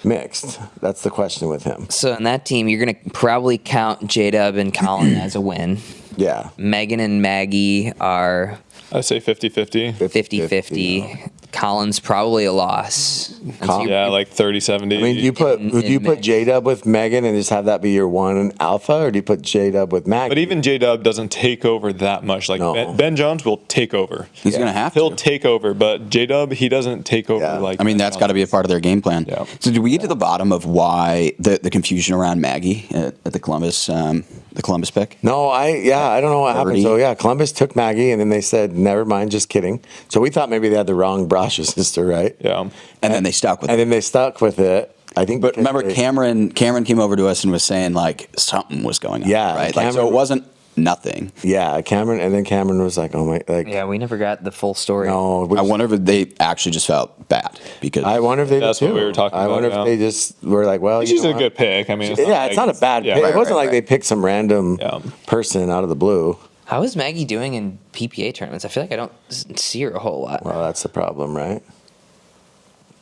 mixed? That's the question with him. So in that team, you're going to probably count J-Dub and Colin as a win. Yeah. Megan and Maggie are I say 50-50. 50-50. Yeah. Colin's probably a loss. And so you're- Yeah, like 30-70. I mean, do you put mixed. J-Dub with Megan and just have that be your one alpha, or do you put J-Dub with Maggie? But even J-Dub doesn't take over that much. Like No. Ben Jones will take over. He's going to have He'll to. take over, but J-Dub, he doesn't take over Yeah. like I mean, that's got to be a part of their game plan. Yeah. So, did we get to the bottom of why the confusion around Maggie at the Columbus pick? No, I don't know what happened. 30. So yeah, Columbus took Maggie, and then they said, "Never mind, just kidding." So we thought maybe they had the wrong Brasha sister, right? Yeah. And then they stuck with And it. then they stuck with it. I think. But because remember, they- Cameron came over to us and was saying like something was going on. Yeah, right. Like, so Cameron- it wasn't nothing. Yeah, Cameron was like, "Oh my!" Like, Yeah, we never got the full story. no. I wonder if they actually just felt bad because I wonder if they That's did what too. we were talking I about, wonder yeah. if they just were like, "Well, She's you know a what? good pick. I mean, Yeah, it's not a bad pick. Yeah. It wasn't right, like they picked some random Yeah. person out of the blue. How is Maggie doing in PPA tournaments? I feel like I don't see her a whole lot. Well, that's the problem, right?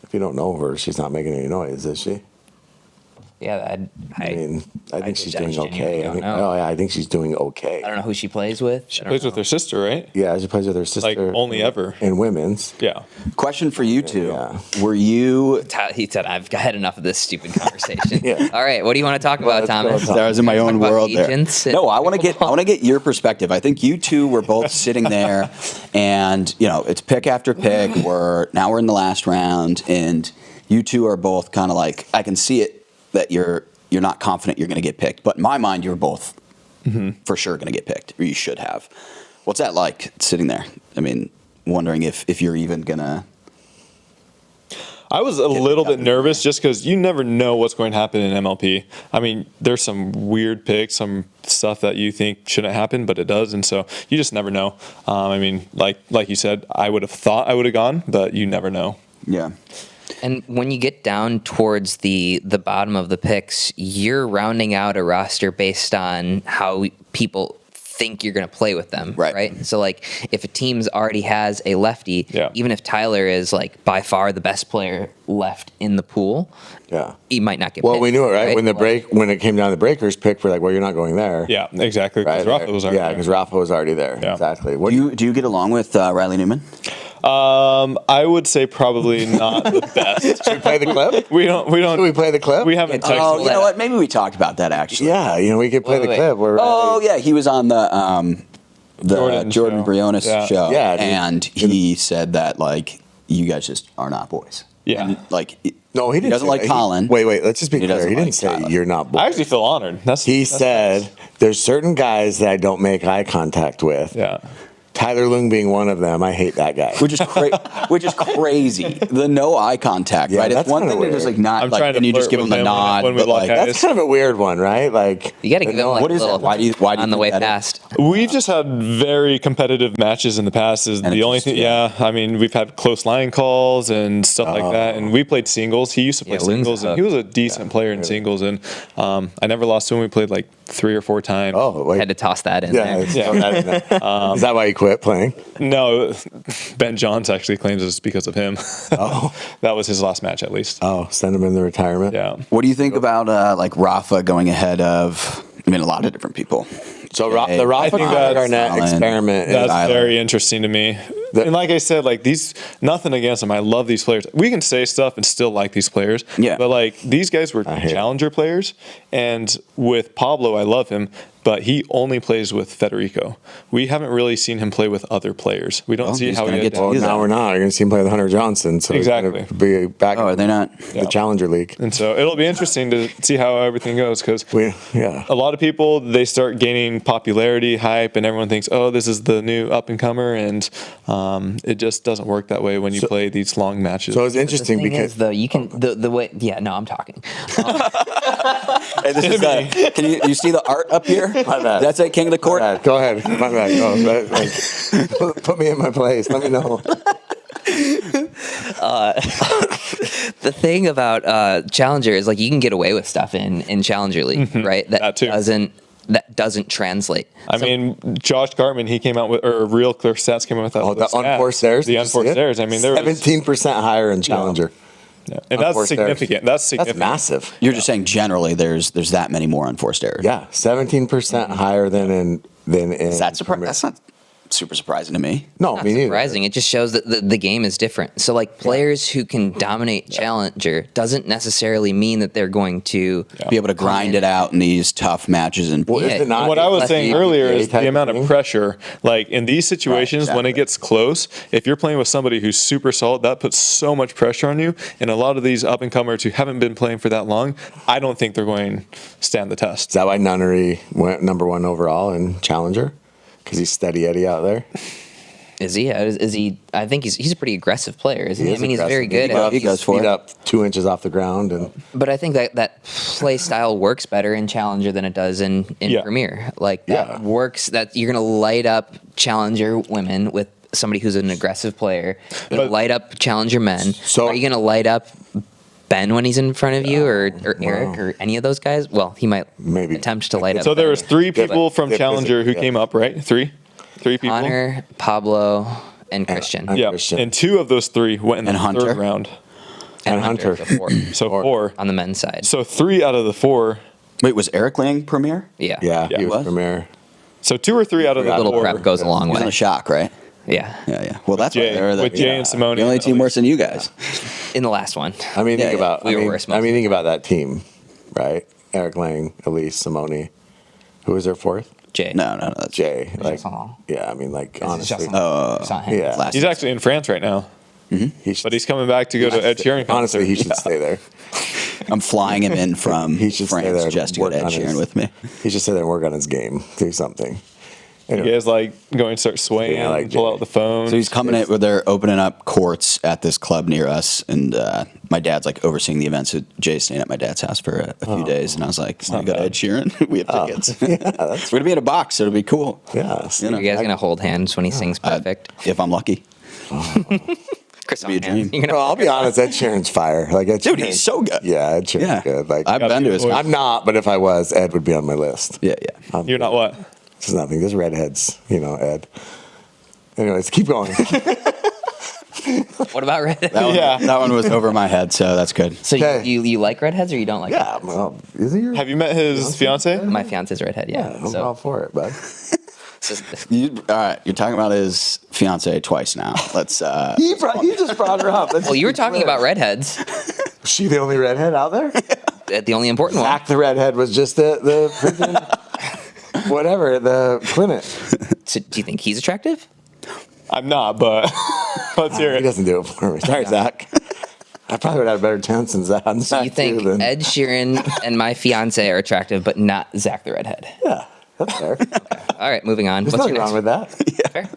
If you don't know her, she's not making any noise, is she? Yeah, I mean, I think she's doing genuinely okay. don't know. I think she's doing okay. I don't know who she plays with. She plays with her sister, right? Yeah, she plays with her sister. Like, only ever. in women's. Yeah. question for you two: Yeah. Were you? He said, "I've had enough of this stupid conversation." Yeah. All right, what do you want to talk about, let's go, Thomas? Tom. I was in my own Talk about world there. agents and- No, I want to get your perspective. I think you two were both sitting there, and it's pick after pick. We're in the last round, and you two are both kind of like, I can see it that you're not confident you're going to get picked, but in my mind, you're both for sure going to get picked, or you should have. What's that like sitting there? I mean, wondering if you're even gonna. I was a little bit nervous just because you never know what's going to happen in MLP. I mean, there's some weird picks, some stuff that you think shouldn't happen, but it does, and so you just never know. I mean, like you said, I would have thought I would have gone, but you never know. Yeah. And when you get down towards the bottom of the picks, you're rounding out a roster based on how people think you're going to play with them, right? So like if a team's already has a lefty, Yeah. even if Tyler is like by far the best player left in the pool, Yeah. he might not get Well, picked, we knew it, right? When Like, when it came down to the breakers pick, we're like, well, you're not going there. Yeah, exactly. Because Right. Rafa was already Yeah, there. because Rafa was already there. Yeah. Exactly. What Do you get along with Riley Newman? I would say probably not the best. should we play the clip? We don't. Should we play the clip? We haven't texted. Oh, you know what? Maybe we talked about that actually. Yeah, we could play Wait, the wait. clip. Where Oh yeah, he was on the Jordan Jordan show. Briones Yeah. show. Yeah, dude. and he said that like you guys just are not boys. Yeah. And, like No, he didn't. doesn't say like that. Colin. Wait. Let's just be He clear. doesn't He didn't like say Tyler. you're not. I actually feel honored. He That's said nice. there's certain guys that I don't make eye contact with. Yeah. Tyler Lung being one of them. I hate that guy. which is crazy. The no eye contact, Yeah, right? It's that's one kinda thing to just weird. like not I'm like, trying to and you just flirt give him with the him nod. when we but, lock like, eyes. That's kind of a weird one, right? Like you got to give them like what a is little it? Why do you on the think way that is? past. We've just had very competitive matches in the past. Is And the it only just- thing. Yeah, I mean, we've had close line calls and stuff like that, and we played singles. He used to play Yeah, Lung's singles, and a- he was a decent player in singles. And I never lost to him. We played like 3 or 4 times. oh wait. Had to toss that in Yeah. there. Is that why you quit playing? No, Ben Johns actually claims it's because of him. Oh. That was his last match, at least. Oh, send him in the retirement. Yeah. What do you think about like Rafa going ahead of? I mean, a lot of different people. So Yeah, the Rafa I think that's- Garnett experiment. That's- Is, That's Tyler. very interesting to me. And like I said, like nothing against them. I love these players. We can say stuff and still like these players. Yeah. But like these guys were hate it. challenger players. And with Pablo, I love him, but he only plays with Federico. We haven't really seen him play with other players. We don't Well, see he's how gonna he get to well, do now that. we're not. You're going to see him play with Hunter Johnson. So he's Exactly. gonna be back Oh, are they not? in the Challenger League. And so it'll be interesting to see how everything goes because Yeah. a lot of people, they start gaining popularity, hype, and everyone thinks, oh, this is the new up and comer. And it just doesn't work that way when you play these long matches. So it's The interesting thing because is, though, you can the way. Yeah, no, I'm talking. Hey, this is can you see the art up here? My bad. That's at King of the Court. Go ahead. My bad. Go. Put me in my place. Let me know. The thing about Challenger is like you can get away with stuff in Challenger League, right? That too. Doesn't translate. I mean, Josh Gartman, he came out with, or Real Clear Stats came out with that. Oh, the stat. unforced errors. The unforced errors. I mean, there was 17% higher in Challenger. Yeah. And that's Unforced significant. errors. That's significant. That's massive. You're just saying generally there's that many more unforced errors. Yeah, 17% higher than in That's Premier. that's not super surprising to me. No, Not me neither. surprising. It just shows that the game is different. So like players who can dominate Challenger doesn't necessarily mean that they're going to Be able to grind it out in these tough matches and Well, is it not What I was Lefty, saying earlier is type the amount thing? of pressure. Like in these situations, Right, when it exactly. gets close, if you're playing with somebody who's super solid, that puts so much pressure on you. And a lot of these up and comers who haven't been playing for that long, I don't think they're going to stand the test. Is that why Nunnery went number 1 overall in Challenger? Because he's steady Eddie out there. Is he? Is he? I think he's a pretty aggressive player, isn't he? I is mean, he's very aggressive. good at he goes for Feet it. up 2 inches off the ground, and But I think that play style works better in Challenger than it does in Yeah. Premier. Like Yeah. that works. That you're gonna light up Challenger women with somebody who's an aggressive player. You're gonna But- light up Challenger men. So- Are you gonna light up Ben when he's in front of you, or Eric, or any of those guys? Well, he might Maybe. attempt to light up. So there Ben. was 3 people from Dip is Challenger it, who yeah. came up, right? Three people. Connor, Pablo, and Christian. and- Yeah, Christian. and 2 of those 3 went in the And Hunter. 3rd round. and Hunter. So 4 So 4. on the men's side. So 3 out of the 4. Wait, was Eric Lang premier? Yeah. Yeah, Yeah. he was Was? premier. So 2 or 3 out of the A little 4. prep goes a long He was on way. the shock, right? Yeah. Yeah. Well, that's why Jay, they're with Jay and Simone. the only team worse than you guys. In the last one. I mean, Yeah, think yeah. about. We I were mean, worse I most mean, of think about that team, right? Eric Lang, Elise, Simone. Who was their 4th? Jay. No, that's Jay. Like, Justin Long. yeah, I mean, like It's honestly, Justin Long. It's not him. yeah. last. He's actually in France right now, he should, but he's coming back to go to Ed Sheeran concert. honestly, he should stay there. I'm flying him in from He should stay there France and just to go work to Ed on Sheeran his- with me. He should stay there and work on his game, do something. You Anyway, guys like going to start swaying, Yeah, like pull Jay. out the phone. So he's coming in where they're opening up courts at this club near us, and my dad's like overseeing the events. So Jay's staying at my dad's house for a few days, and I was like, "Want to go to Ed Sheeran? We have tickets. We're gonna be in a box, so it'll be cool. yeah, You know, Are you guys gonna hold hands when he sings perfect? if I'm lucky. Chris, be a dream. You're gonna Well, I'll be honest. Ed Sheeran's fire. Like Ed Dude, Sheeran- he's so good. Yeah, Ed Sheeran's Yeah, good. Like I've been to his. voice. I'm not, but if I was, Ed would be on my list. Yeah. You're not what? There's nothing. There's redheads, Ed. Anyways, keep going. What about redheads? That one, Yeah. that one was over my head, so that's good. So Okay. you like redheads or you don't like? yeah, redheads? well, is he your? Have you met his fiance? My fiance's redhead. Yeah. I'm all for it, bud. All right, you're talking about his fiance twice now. Let's. He just brought her up. Well, you were talking about redheads. Is she the only redhead out there? The only important one. Zach the redhead was just the freaking whatever the clinic. So, do you think he's attractive? I'm not, but let's hear He it. doesn't do it for me. Sorry, Zach. I probably would have had a better chance than Zach. So you think Ed Sheeran and my fiance are attractive, but not Zach the redhead? Yeah, that's fair. All right, moving on. There's What's nothing your wrong next? with that.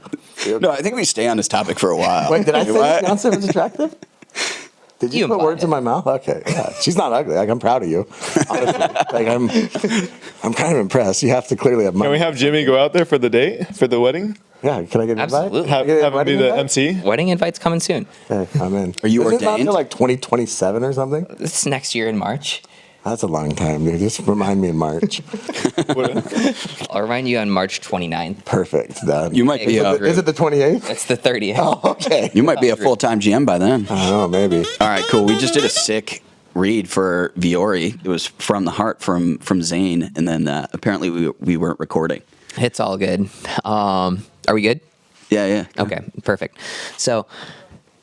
Fair? No, I think we stay on this topic for a while. Wait, did I say What? the fiance was attractive? Did you, You put implied words it. in my mouth? Okay, yeah. She's not ugly. Like I'm proud of you. Honestly, like I'm kind of impressed. You have to clearly have Can we money. have Jimmy go out there for the date, for the wedding? Yeah, can I get an invite? Absolutely. Can I Have, get a have him be wedding the invite? MC? Wedding invite's coming soon. Okay, I'm in. Are you Isn't it not ordained? until like 2027 or something? It's next year in March. That's a long time, dude. Just remind me in March. I'll remind you on March 29th. Perfect. Done. You might be a Is it the 28th? It's the 30th. Oh, okay. you might be a full time GM by then. I don't know, maybe. All right, cool. We just did a sick read for Viore. It was from the heart from Zane, and then apparently we weren't recording. It's all good. Are we good? Yeah. Okay, perfect. So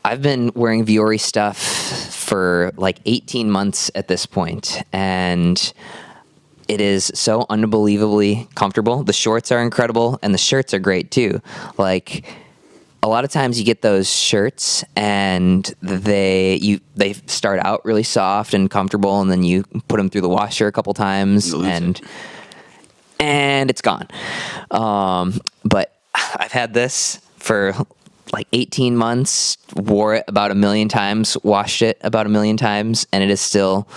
I've been wearing Viore stuff for like 18 months at this point, and it is so unbelievably comfortable. The shorts are incredible, and the shirts are great too. Like a lot of times you get those shirts and they start out really soft and comfortable, and then you put them through the washer a couple times, You lose it. and it's gone. But I've had this for like 18 months, wore it about 1 million times, washed it about 1 million times, and it is still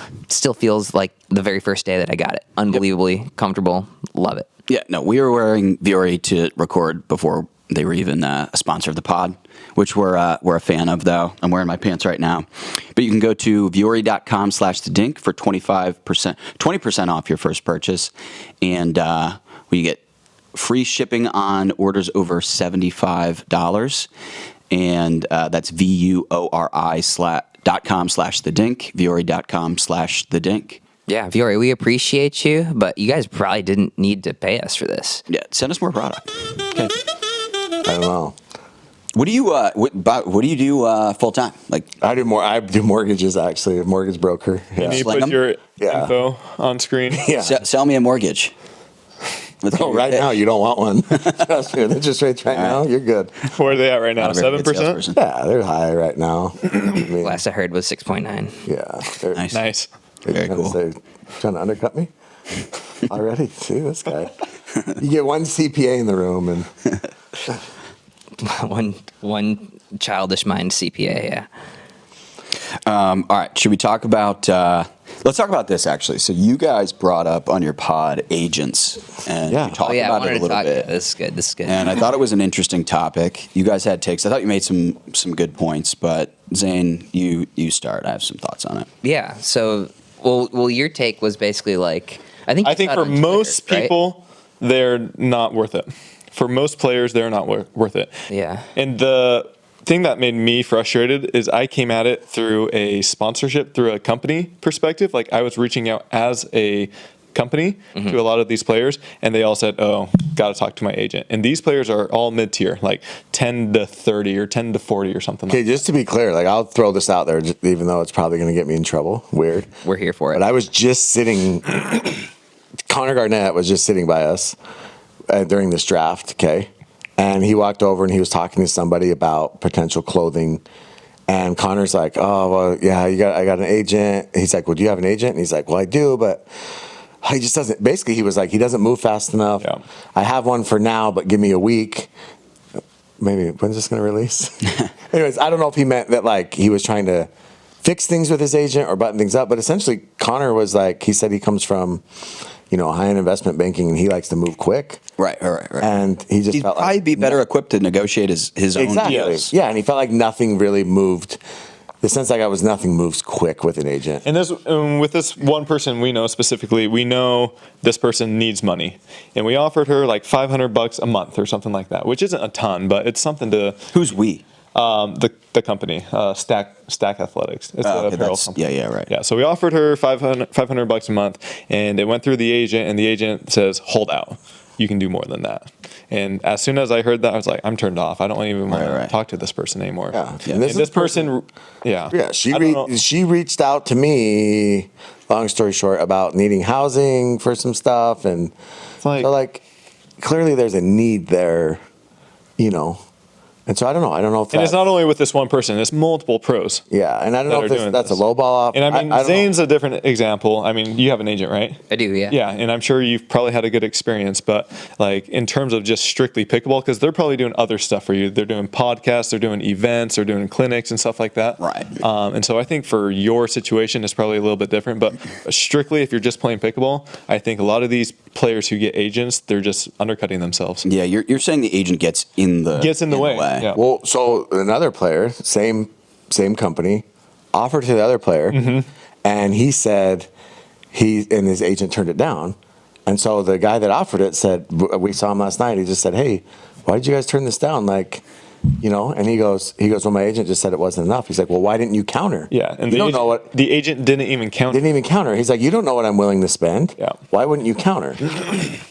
feels like the very first day that I got it. Unbelievably comfortable. Love it. Yeah, no, we were wearing Viore to record before They were even a sponsor of the pod, which we're a fan of, though. I'm wearing my pants right now. But you can go to vuori.com/thedink for 20% off your first purchase. And you get free shipping on orders over $75. And that's vuori.com/thedink, vuori.com/thedink. Yeah, Viore, we appreciate you, but you guys probably didn't need to pay us for this. Yeah, send us more product. Okay. I don't know. What do you do full time? Like, I do mortgages, actually, a mortgage broker. Can Yeah. you Sling put 'em? your Yeah. info on screen? Yeah. sell me a mortgage. Let's Oh, right now you don't want one. Trust me, the interest rates right now, you're good. Where are they at right now? Not a very good 7%? salesperson. Yeah, they're high right now. I mean, Last I heard was 6.9. yeah, they're Nice. Nice. Very cool. Trying to undercut me already. See this guy. You get one CPA in the room, and one childish mind CPA, yeah. All right. Should we talk about? Let's talk about this actually. So you guys brought up on your pod agents, and Yeah. we talked Oh, yeah, I about wanted it a to little talk. bit. This is good. This is good. And I thought it was an interesting topic. You guys had takes. I thought you made some good points, but Zane, you start. I have some thoughts on it. Yeah. So, well, your take was basically like, I think For on most Twitter, right? people, they're not worth it. For most players, they're not worth it. Yeah. And the thing that made me frustrated is I came at it through a sponsorship, through a company perspective. Like I was reaching out as a company to a lot of these players, and they all said, "Oh, got to talk to my agent." And these players are all mid-tier, like 10 to 30 or 10 to 40 or something. okay, Like just to be clear, like I'll throw this out there, even though it's probably going to get me in trouble. Weird. We're here for it. But I was just sitting. Connor Garnett was just sitting by us during this draft. Okay, and he walked over and he was talking to somebody about potential clothing. And Connor's like, "Oh, well, yeah, I got an agent." He's like, "Well, do you have an agent?" And he's like, "Well, I do, but he just doesn't." Basically, he was like, "He doesn't move fast enough. Yeah. I have one for now, but give me a week." Maybe when's this going to release? Anyways, I don't know if he meant that like he was trying to fix things with his agent or button things up, but essentially Connor was like, he said he comes from, high-end investment banking and he likes to move quick. Right. And he just He'd felt probably like be better equipped to negotiate his own exactly. deals. Yeah, and he felt like nothing really moved. The sense I got was nothing moves quick with an agent. And with this one person we know specifically, we know this person needs money, and we offered her like $500 a month or something like that, which isn't a ton, but it's something to. Who's we? The company, Stack Athletics. It's Oh, the okay, apparel that's- company. yeah, right. Yeah, so we offered her $500 a month, and it went through the agent, and the agent says, "Hold out, you can do more than that." And as soon as I heard that, I was like, "I'm turned off. I don't even want to Right. talk to this person anymore." Yeah. And this person, yeah, Yeah, I don't know. she reached out to me, long story short, about needing housing for some stuff. And like- so, like, clearly there's a need there, And so I don't know. I don't know if And that, it's not only with this one person; it's multiple pros. yeah, and I don't that know are if doing that's this. a low ball off. And I mean, don't Zane's know. a different example. I mean, you have an agent, right? I do, yeah. Yeah, and I'm sure you've probably had a good experience, but like in terms of just strictly pickleball, because they're probably doing other stuff for you. They're doing podcasts, they're doing events, they're doing clinics and stuff like that. Right. And so I think for your situation, it's probably a little bit different. But strictly, if you're just playing pickleball, I think a lot of these players who get agents, they're just undercutting themselves. Yeah, you're saying the agent gets in the way. Yeah. Well, so another player, same company, offered to the other player, and he said and his agent turned it down. And so the guy that offered it said, we saw him last night. He just said, "Hey, why did you guys turn this down?" Like, and he goes, well, my agent just said it wasn't enough. He's like, "Well, why didn't you counter?" Yeah, and you don't know what. the agent didn't even count. Didn't even counter. He's like, "You don't know what I'm willing to spend. Yeah. Why wouldn't you counter?"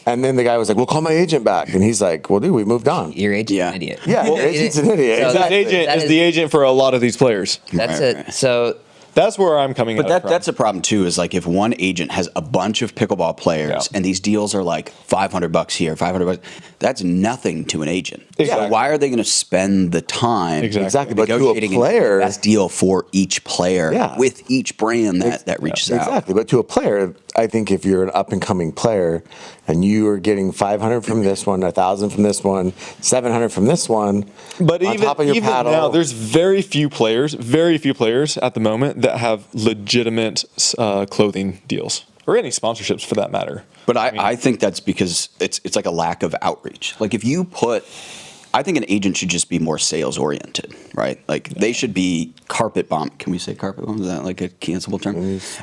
And then the guy was like, "Well, call my agent back." And he's like, "Well, dude, we moved on." Your agent's Yeah. an idiot. Yeah, your agent's an idiot. So Exactly. His agent That is is- the agent for a lot of these players. That's Right, it. right. So That's where I'm coming But at it from. that's a problem too. Is like if one agent has a bunch of pickleball players Yeah. and these deals are like $500 here, $500, that's nothing to an agent. Exactly. So why are they going to spend the time Exactly, but to a negotiating player- the best deal for each player Yeah. with each brand that reaches out? Exactly. But to a player, I think if you're an up and coming player and you are getting 500 from this one, 1,000 from this one, 700 from this one, But on even, top of your even paddle, now, there's very few players at the moment that have legitimate clothing deals or any sponsorships for that matter. But I think that's because it's like a lack of outreach. Like if you put I think an agent should just be more sales oriented, right? Like they should be carpet bomb. Can we say carpet bomb? Is that like a cancelable term?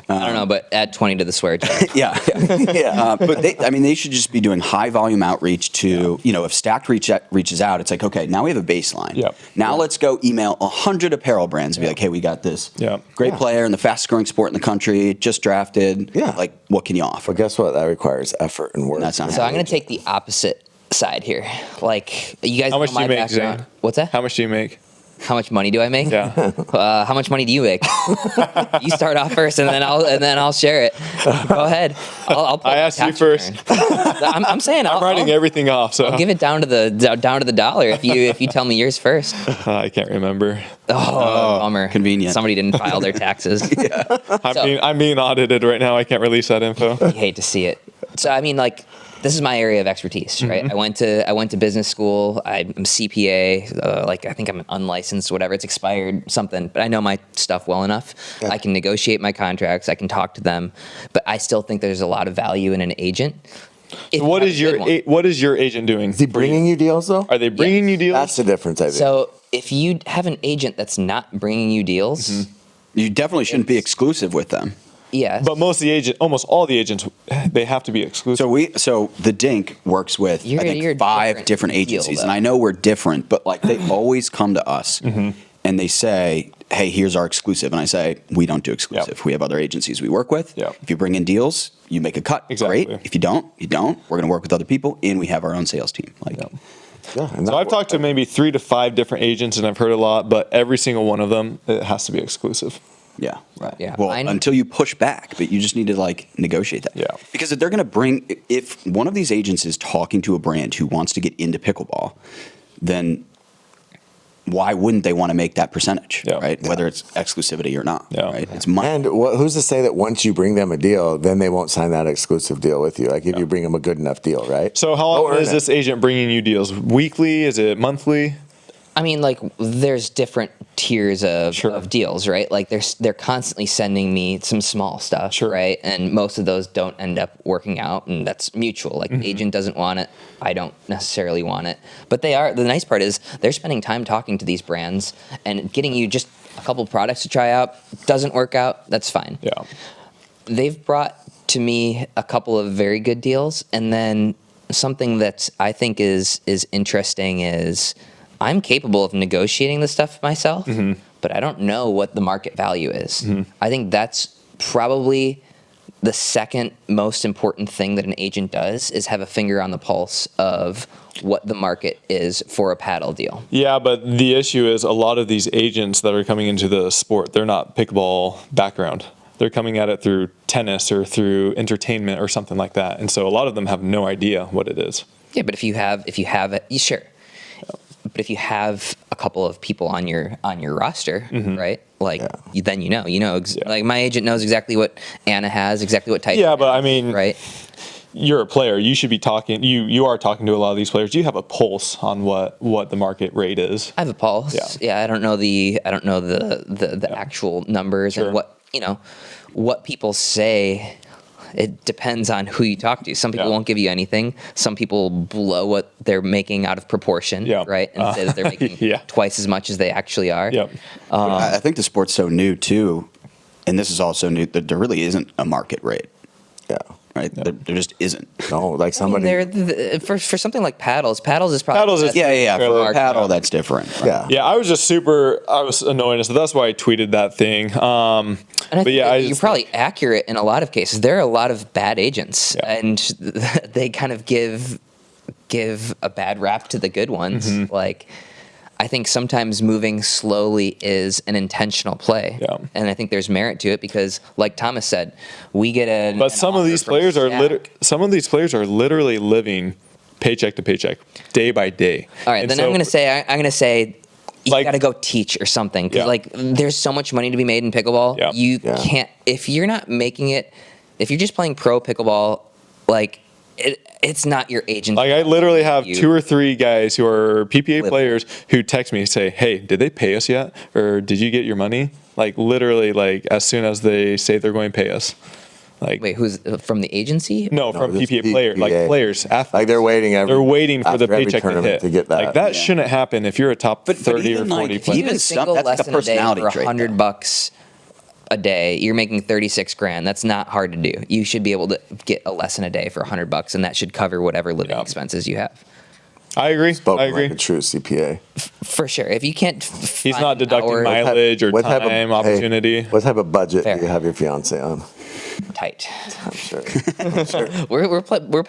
I don't know, but add 20 to the swear jar. Yeah. But they should just be doing high volume outreach to, if Stacked reaches out, it's like, okay, now we have a baseline. Yep. Now let's go email 100 apparel brands and be like, hey, we got this great player in the fastest growing sport in the country, just drafted. Yeah. Like, what can you offer? But guess what? That requires effort and work. That's not So I'm going to take the opposite side here. Like, you guys How much know do my you make, background. Zane? What's that? How much do you make? How much money do I make? Yeah. How much money do you make? You start off first, and then I'll share it. Go ahead. I'll pull I up asked the you tax first. return. I'm saying I'm writing everything off, so I'll give it down to the dollar if you tell me yours first. I can't remember. Oh, bummer. convenient. Somebody didn't file their taxes. I'm being audited right now. I can't release that info. You hate to see it. So I mean, like, this is my area of expertise, right? I went to business school. I'm CPA. I think I'm unlicensed, whatever. It's expired, something. But I know my stuff well enough. Yeah. I can negotiate my contracts. I can talk to them. But I still think there's a lot of value in an agent. if What you is have a good one. what is your agent doing? Is he bringing you deals though? Are they bringing you deals? That's the difference, I think. So if you have an agent that's not bringing you deals, You definitely shouldn't be exclusive with them. yes. But almost all the agents, they have to be exclusive. So the Dink works with You're- I think you're 5 different different deal, agencies, though. and I know we're different, but like they always come to us and they say, "Hey, here's our exclusive," and I say, "We don't do exclusive. Yep. We have other agencies we work with. Yep. If you bring in deals, you make a cut. Exactly. Great. If you don't, you don't. We're going to work with other people, and we have our own sales team." Like, yeah, and So that I've talked to maybe 3 to 5 different agents, and I've heard a lot, but every single one of them, it has to be exclusive. yeah, right. Yeah. Well, Mine- until you push back, but you just need to like negotiate that. Yeah. Because if they're going to if one of these agents is talking to a brand who wants to get into pickleball, then why wouldn't they want to make that percentage, Yeah. right? Whether it's exclusivity or not, Yeah. right? It's money. And who's to say that once you bring them a deal, then they won't sign that exclusive deal with you? Like if you bring them a good enough deal, right? So how They'll often earn is it. this agent bringing you deals? Weekly? Is it monthly? I mean, like, there's different tiers Sure. of deals, right? Like, they're constantly sending me some small stuff, Sure. right? And most of those don't end up working out, and that's mutual. Like, Mm-hmm. the agent doesn't want it, I don't necessarily want it. But they are. The nice part is they're spending time talking to these brands and getting you just a couple products to try out. Doesn't work out, that's fine. Yeah. They've brought to me a couple of very good deals, and then something that I think is interesting is I'm capable of negotiating this stuff myself, but I don't know what the market value is. I think that's probably the second most important thing that an agent does is have a finger on the pulse of what the market is for a paddle deal. Yeah, but the issue is a lot of these agents that are coming into the sport, they're not pickleball background. They're coming at it through tennis or through entertainment or something like that. And so a lot of them have no idea what it is. Yeah, but if you have it, sure. But if you have a couple of people on your roster, right? Like then like my agent knows exactly what Anna has, exactly what type. Yeah, but I mean, right? You're a player. You should be talking. You are talking to a lot of these players. You have a pulse on what the market rate is. I have a pulse. Yeah. I don't know the actual numbers Sure. and what people say. It depends on who you talk to. Some people Yeah. won't give you anything. Some people blow what they're making out of proportion, Yeah. right? And say that they're making Yeah. twice as much as they actually are. Yep. I think the sport's so new too, and this is also new that there really isn't a market rate, Yeah. right? There just isn't. No, like somebody. For something like paddles is probably Paddles is- Yeah. For Fairly- a paddle, that's different. Right? Yeah. Yeah, I was annoyed, so that's why I tweeted that thing. And I But think yeah, that you're probably accurate in a lot of cases. There are a lot of bad agents, Yeah. and they kind of give a bad rap to the good ones. Mm-hmm. Like, I think sometimes moving slowly is an intentional play, Yeah. and I think there's merit to it because, like Thomas said, we get a. But some of these players are literally living paycheck to paycheck, day by day. All right, And then so- I'm gonna say. You Like- got to go teach or something because Yeah. like there's so much money to be made in pickleball. Yeah. You Yeah. can't if you're not making it. If you're just playing pro pickleball, like it's not your agent. Like I literally have You- 2 or 3 guys who are PPA Live. players who text me and say, "Hey, did they pay us yet? Or did you get your money?" Like literally, like as soon as they say they're going to pay us, Like, Wait, who's from the agency? no, from just PPA player, like PPA. players, athletes. Like they're waiting They're waiting for the after every paycheck to tournament hit to get that. Like that Yeah. shouldn't happen if you're a top But 30 or even, 40 like, If player. you do even a some- single that's like a lesson a day personality for trait, though. $100 a day, you're making 36 grand. That's not hard to do. You should be able to get a lesson a day for $100, and that should cover whatever living Yeah. expenses you have. I agree. Spoken I agree. like a true CPA. For sure. If you can't, He's not deducting mileage or time, opportunity. What type of budget Fair. do you have your fiance on? tight. I'm sure. We're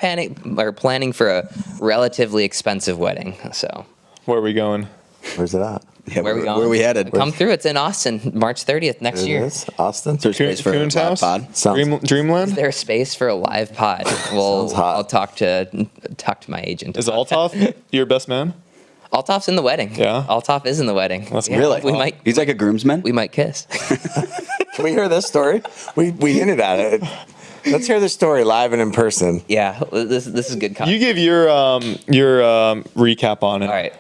planning for a relatively expensive wedding. So Where are we going? Where's it at? Yeah, where are we going? Where we headed? Come through. It's in Austin, March 30th next It year. is? Austin? There's space for a Coon's live house? pod. Sounds- Dreamland? Is there space for a live pod? Well, Sounds hot. I'll talk to my agent. Is about that. Althoff your best man? Althoff's in the wedding. Yeah? Althoff is in the wedding. That's Yeah, Really? We might. He's like a groomsman. We might kiss. Can we hear this story? We hinted at it. Let's hear the story live and in person. Yeah, this is good You content. give your recap on it. All right.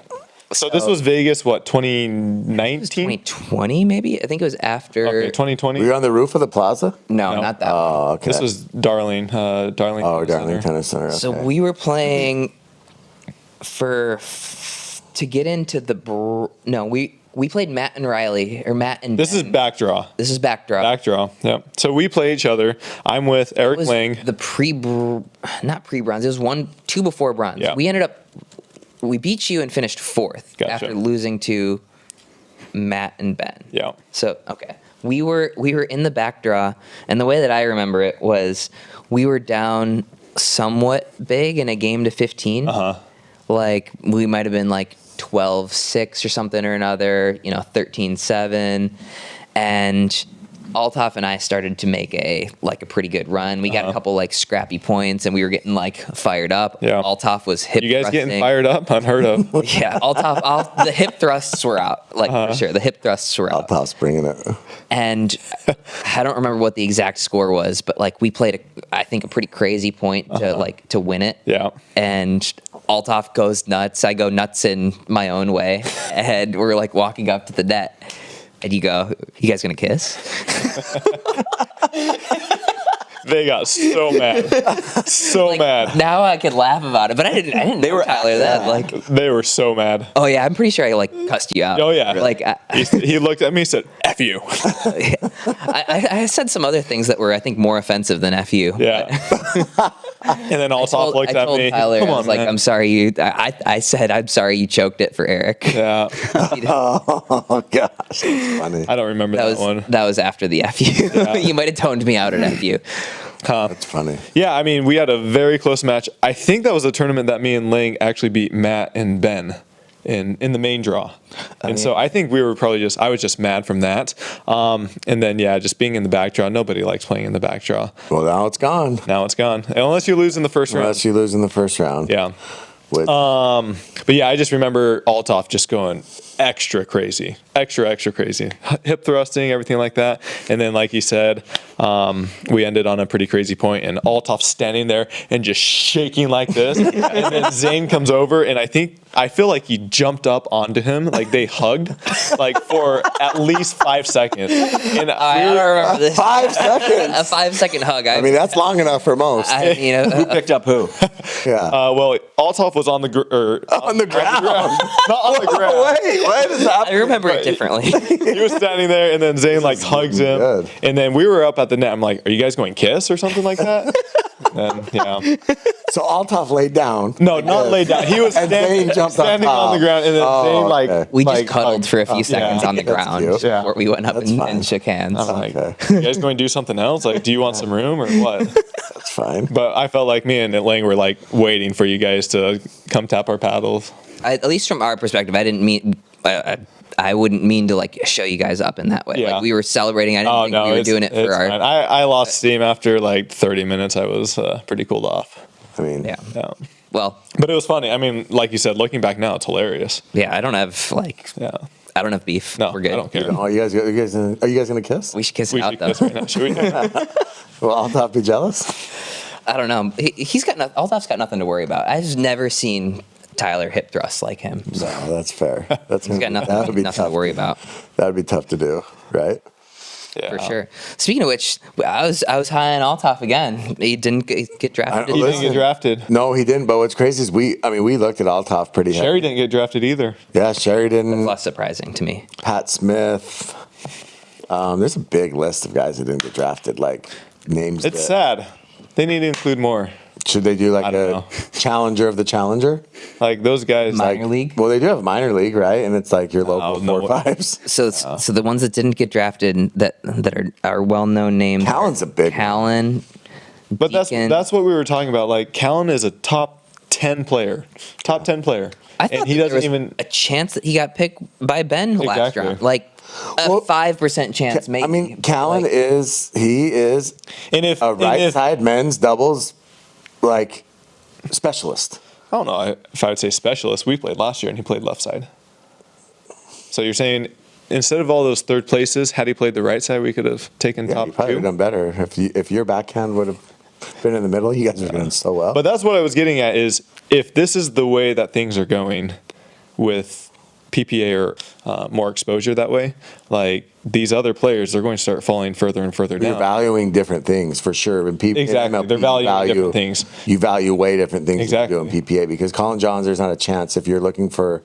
So this was Vegas, what, It was 2019? 2020, maybe. I think it was after. Okay, 2020. Were you on the roof of the plaza? No, No. not that. one. Oh, okay. This was Darling. Darling. Oh, Center. Darling Tennis Center. Okay. So we were playing to get into the. No, we played Matt and Riley or Matt and. This is Ben. backdraw. This is backdrop. Backdraw. Yep. So we play each other. I'm with It Eric was Lang. the not pre-bronze. It was two before bronze. Yeah. We beat you and finished fourth Gotcha. after losing to Matt and Ben. Yeah. So okay, we were in the back draw, and the way that I remember it was we were down somewhat big in a game to 15. Like we might have been like 12-6 or something or another. 13-7, and Althoff and I started to make a pretty good run. We got a couple like scrappy points, and we were getting like fired up. Yeah. Althoff was hip. You guys thrusting. getting fired up? Unheard of. Yeah, Althoff. The hip thrusts were out, for sure. The hip thrusts were out. Althoff's bringing it. And I don't remember what the exact score was, but like we played I think a pretty crazy point to win it. Yeah. And Althoff goes nuts. I go nuts in my own way, and we're like walking up to the net, and you go, "You guys gonna kiss?" They got so mad. So mad. Now I can laugh about it, but I didn't. They were Tyler that like. They were so mad. Oh yeah, I'm pretty sure I like cussed you out. Oh, yeah. Like He looked at me and said, F you. I said some other things that were I think more offensive than F you. Yeah. And then Althoff looked I at told me. Tyler, Come I on, was like, man. I'm sorry you. I said I'm sorry you choked it for Eric. Yeah. Oh, gosh. That's funny. I don't remember that one. That was after the FU. You might have toned me out at FU. That's funny. Yeah, I mean, we had a very close match. I think that was a tournament that me and Lang actually beat Matt and Ben in the main draw. And so I think we were probably I was just mad from that. And then, just being in the back draw. Nobody likes playing in the back draw. Well, now it's gone. Now it's gone. Unless you lose in the first round. Unless you lose in the first round. Yeah. Which, But yeah, I just remember Althoff just going extra crazy, extra crazy, hip thrusting, everything like that. And then, like you said, we ended on a pretty crazy point, and Althoff standing there and just shaking like this. And then Zane comes over, and I feel like he jumped up onto him, like they hugged, like for at least 5 seconds. And I don't remember this. 5 seconds. A 5-second hug. I mean, that's long enough for most. Who picked up who? Yeah. well, Althoff was on the on the ground. not on the ground. Wait, what is I happening? remember it differently. He was standing there, and then Zane like hugs him, good. and then we were up at the net. I'm like, "Are you guys going kiss or something like that?" And yeah, So Althoff laid down. no, not laid down. He was And standing, Zane jumped on standing on top. the ground, and then Oh, Zane like okay. We just like, cuddled hugged. for a few seconds on the That's ground cute. Yeah. before we went up That's fine. and shook hands. I'm like, Okay. "You guys going to do something else? Like, do you want some room or what?" That's fine. But I felt like me and Lang were like waiting for you guys to come tap our paddles. At least from our perspective, I didn't mean. I wouldn't mean to like show you guys up in that way. Yeah. Like we were celebrating. I didn't think we were doing it for our. fine. I lost steam after like 30 minutes. I was pretty cooled off. I mean, Yeah. Yeah. Well, But it was funny. I mean, like you said, looking back now, it's hilarious. yeah. I don't have Yeah. I don't have beef. No, We're good. I don't care. are you guys gonna kiss? We should kiss We it out should though. kiss right now. Should we? Will Althoff be jealous? I don't know. He's got Althoff's got nothing to worry about. I've just never seen Tyler hip thrust like him. So No, that's fair. That's he's got that would be nothing tough to worry about. That would be tough to do, right? For sure. Speaking of which, I was high on Althoff again. He didn't get drafted. He didn't get drafted. No, he didn't. But what's crazy is we looked at Althoff pretty heavy. Sherry didn't get drafted either. Yeah, Sherry didn't. Less surprising to me. Pat Smith. There's a big list of guys that didn't get drafted. Like names. It's sad. They need to include more. Should they do like I don't a know. challenger of the challenger? Like those guys. Minor league. Well, they do have minor league, right? And it's like your local no. 4-5s. So the ones that didn't get drafted that are well known names. Callan's a big one. Callan. But Deacon. that's what we were talking about. Like Callan is a top 10 player. Top 10 player. I thought and he that doesn't there was even a chance that he got picked by Ben last Exactly. round. Like a 5% chance, maybe. I mean, Callan Like, is and if a right side men's doubles like specialist. I don't know if I would say specialist. We played last year and he played left side. So you're saying instead of all those third places, had he played the right side, we could have taken Yeah, you top probably would have two. done better if your backhand would have been in the middle. You guys would have done so well. But that's what I was getting at is if this is the way that things are going with PPA or more exposure that way, like these other players, they're going to start falling further and further You're down. valuing different things for sure. And people Exactly. They're valuing different things. You value way different things Exactly. than you do in PPA because Colin Johns, there's not a chance if you're looking for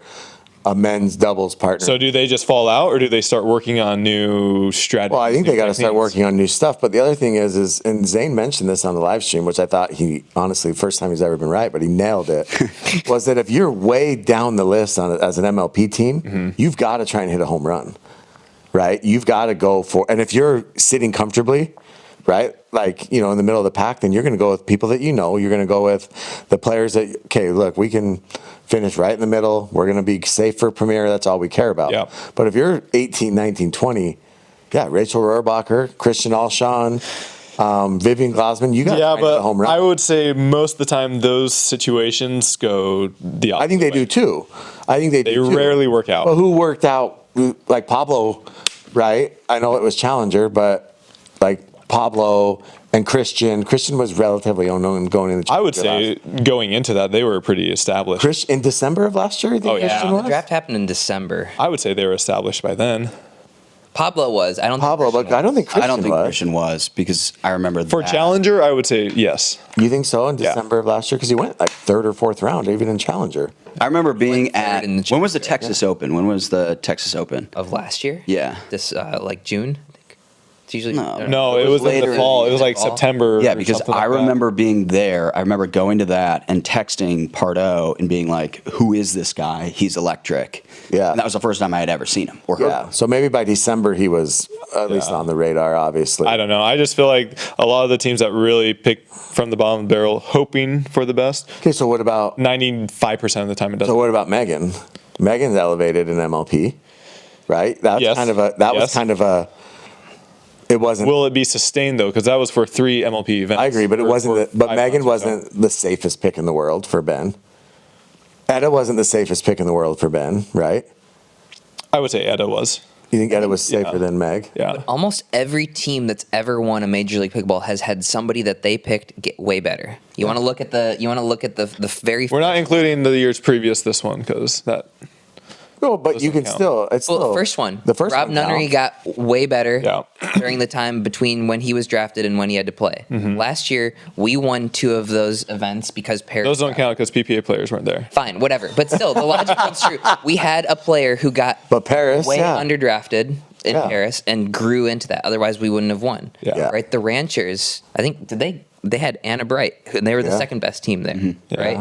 a men's doubles partner. So do they just fall out or do they start working on new strategies? Well, I think they new got to start techniques? working on new stuff. But the other thing is, and Zane mentioned this on the live stream, which I thought he honestly first time he's ever been right, but he nailed it. Was that if you're way down the list as an MLP team, Mm-hmm. you've got to try and hit a home run, right? You've got to go for, and if you're sitting comfortably, right, like in the middle of the pack, then you're going to go with people that you know. You're going to go with the players that look, we can finish right in the middle. We're going to be safe for Premier. That's all we care about. Yeah. But if you're 18, 19, 20, Rachel Rohrbacher, Christian Alshon, Vivian Glasman, you got Yeah, a home but run. I would say most of the time those situations go the opposite I think they way. do too. I think they They do too. rarely work out. But who worked out? Like Pablo, right? I know it was Challenger, but like Pablo and Christian. Christian was relatively unknown going into. I would Challenger say going into that, they were pretty established. Christian in December of last year. I think Oh, yeah. Christian the was? draft happened in December. I would say they were established by then. Pablo was. I don't. Pablo, think but I don't think Christian I don't think was. Christian was because I remember For that. Challenger, I would say yes. You think so in Yeah. December of last year? Because he went like third or fourth round, even in Challenger. I remember being Went third at in the when was the Challenger. Texas Open? When was the Texas Open? of last year. Yeah. This like June. I think. It's usually No. No, it was was in later the fall. in It was like fall. September. Yeah, or because something I like that. remember being there. I remember going to that and texting Pardo and being like, "Who is this guy? He's electric." Yeah. and that was the first time I had ever seen him or heard Yeah. him. So maybe by December he was at least on the radar. Obviously. I don't know. I just feel like a lot of the teams that really pick from the bottom of the barrel, hoping for the best, Okay. So what about 95% of the time it doesn't. So what about Megan? Megan's elevated in MLP, right? That's Yes. was Yes. kind of a. It wasn't. Will it be sustained though? Because that was for 3 MLP events. I agree, but it Or wasn't. for But 5 Megan months or so. wasn't the safest pick in the world for Ben. Etta wasn't the safest pick in the world for Ben, right? I would say Etta was. You think Etta was safer Yeah. than Meg? Yeah. Almost every team that's ever won a Major League Pickleball has had somebody that they picked get way better. You want to look at the. You want to look at the very. We're not including the years previous this one because that. No, but you Doesn't can count. still. It's Well, still the first one. The first Rob one Nunnery counts. got way better Yeah. during the time between when he was drafted and when he had to play. Mm-hmm. Last year, we won 2 of those events because Paris. Those don't count because PPA players weren't there. Fine, whatever. But still, the logic holds true. We had a player who got But Paris, way yeah. underdrafted in Yeah. Paris and grew into that. Otherwise, we wouldn't have won. Yeah. Right? The Ranchers, I think, they had Anna Bright, and they were the Yeah. second best team there. Yeah. Right?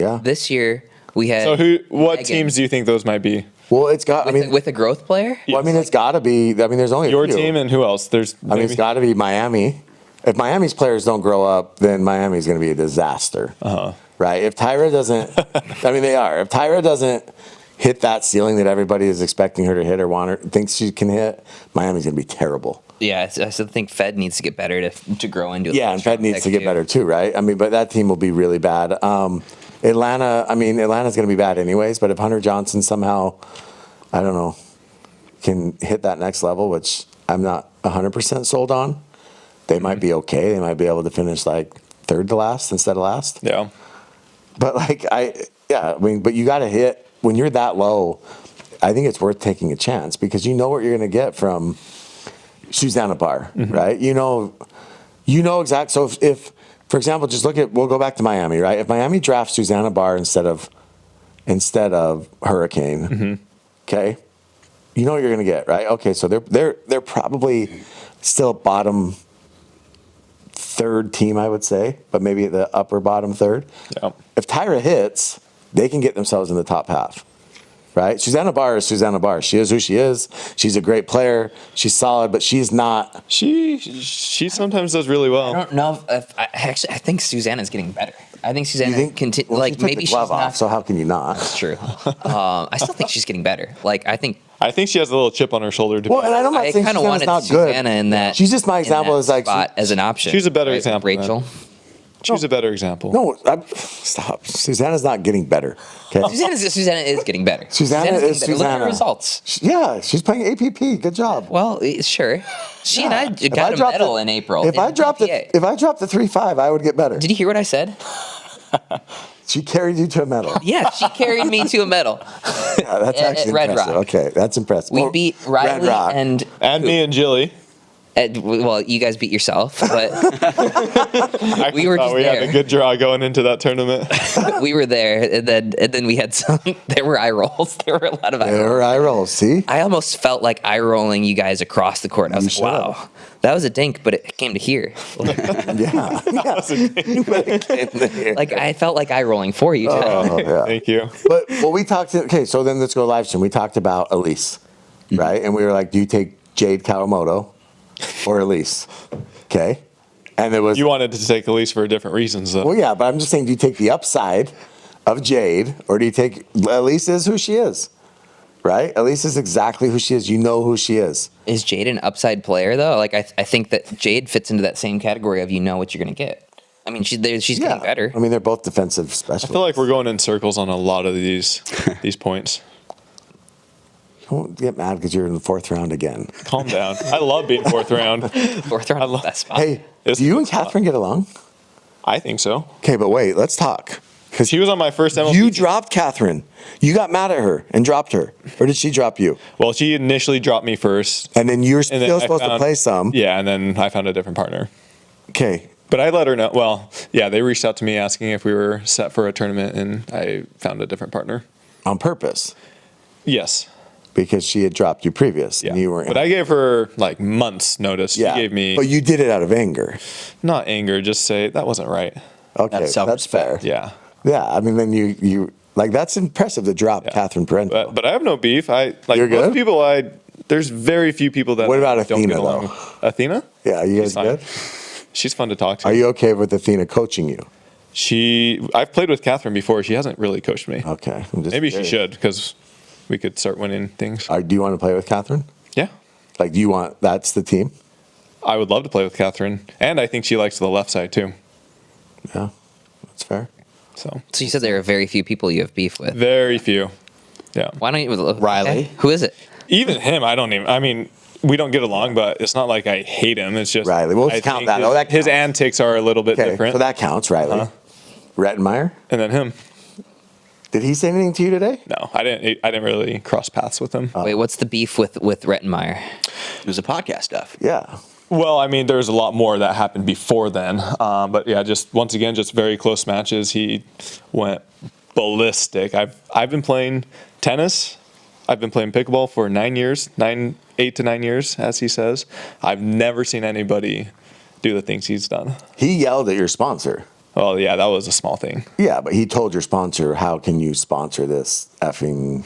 Yeah. This year, we had. So what Megan teams do you think those might be? Well, it's got. I mean, with a growth player? well, I mean, it's got to be. I mean, there's only a Your few. team and who else? There's. I mean, it's got to be Miami. If Miami's players don't grow up, then Miami's going to be a disaster. Right? If Tyra doesn't, I mean, they are. If Tyra doesn't hit that ceiling that everybody is expecting her to hit or thinks she can hit, Miami's going to be terrible. Yeah, I still think Fed needs to get better to grow into it. Yeah, and Fed needs to get better too, right? I mean, but that team will be really bad. Atlanta's going to be bad anyways, but if Hunter Johnson somehow, I don't know, can hit that next level, which I'm not 100% sold on, they might be okay. They might be able to finish like third to last instead of last. Yeah. But but you got to hit when you're that low. I think it's worth taking a chance because you know what you're going to get from Susanna Barr, right? You know exact. So if, for example, just we'll go back to Miami, right? If Miami drafts Susanna Barr instead of Hurricane, okay, you know what you're going to get, right? Okay, so they're probably still bottom third team, I would say, but maybe the upper bottom third. Yeah. If Tyra hits, they can get themselves in the top half. Right? Susanna Barr is Susanna Barr. She is who she is. She's a great player. She's solid, but she's not. She sometimes does really well. I don't know if I think Susanna's getting better. I think Susanna Well, she like took maybe the she's glove not. off, so how can you not? That's true. I still think she's getting better. Like I think she has a little chip on her shoulder. Well, and I'm not I saying kind of Susanna's wanted not good. Susanna in that. She's just my in example that is like spot as an option. She's a better example than Rachel. She's a better example. No, stop. Susanna's not getting better. Okay. Susanna is getting better. Susanna Susanna's is getting better. Look at her Susanna. results. Yeah, she's playing APP. Good job. Well, sure. She and I If got a dropped medal the- in April. If in I dropped PPA. the 3.5, I would get better. Did you hear what I said? She carried you to a medal. Yeah, she carried me to a medal. Yeah, that's actually Red impressive. Rock. Okay, that's impressive. We Oh, beat Red Riley Rock. and Me and Jilly. well, you guys beat yourself, but we were just We had a there. good draw going into that tournament. We were there, and then we had some. There were eye rolls. There were a lot of eye There rolls. were eye rolls. See? I almost felt like eye rolling you guys across the court. I was You like, should wow, that was a dink, but it came to here. Yeah. Like I felt like eye rolling for you. Oh, yeah. Thank you. But well, we talked. Okay, so then let's go live stream. We talked about Elise, right? And we were like, "Do you take Jade Kawamoto or Elise?" Okay, and there was. You wanted to take Elise for different reasons, though. Well, yeah, but I'm just saying, do you take the upside of Jade, or do you take Elise is who she is, right? Elise is exactly who she is. You know who she is. Is Jade an upside player though? Like I think that Jade fits into that same category of you know what you're gonna get. I mean, she's getting better. I mean, they're both defensive specialists. I feel like we're going in circles on a lot of these points. Don't get mad because you're in the fourth round again. Calm down. I love being fourth round. Fourth round, best spot. Hey, It's do you a and good spot. Catherine get along? I think so. Okay, but wait, let's talk. Because She was on my first MLP. you dropped Catherine. You got mad at her and dropped her. Or did she drop you? Well, she initially dropped me first. And then you're And then still I supposed to found- play some. Yeah, and then I found a different partner. Okay. But I let her know. Well, yeah, they reached out to me asking if we were set for a tournament, and I found a different partner. On purpose. Yes. Because she had dropped you previous. Yeah. And you weren't. But I gave her like months notice. yeah. She gave me But you did it out of anger. not anger, just say that wasn't right. Okay. That's That's self-respect. fair. Yeah. Yeah. I mean, then you like, that's impressive to drop Catherine Parento. But I have no beef. I like You're most good? people. There's very few people that What about don't Athena, get along. though? Athena? Yeah. You She's guys fine. good? She's fun to talk to. Are you okay with Athena coaching you? I've played with Catherine before. She hasn't really coached me. Okay. I'm just Maybe she curious. should, because we could start winning things. Do you want to play with Catherine? Yeah. Like, that's the team? I would love to play with Catherine. And I think she likes the left side too. Yeah. That's fair. So So you said there are very few people you have beef with. very few. Yeah. Why don't you? Riley. Okay. Who is it? Even him, I mean, we don't get along, but it's not like I hate him. It's just Riley. We'll I count think that. Oh, that his counts. antics are a little bit Okay. different. So that counts, Riley. Uh-huh. Rettenmeyer? And then him. Did he say anything to you today? No, I didn't really cross paths with him. Wait, what's the beef with Rettenmeyer? It was a podcast stuff. Yeah. Well, I mean, there's a lot more that happened before then. But yeah, just once again, just very close matches. He went ballistic. I've been playing tennis. I've been playing pickleball for 8 to 9 years, as he says. I've never seen anybody do the things he's done. He yelled at your sponsor. Oh yeah, that was a small thing. Yeah, but he told your sponsor, how can you sponsor this effing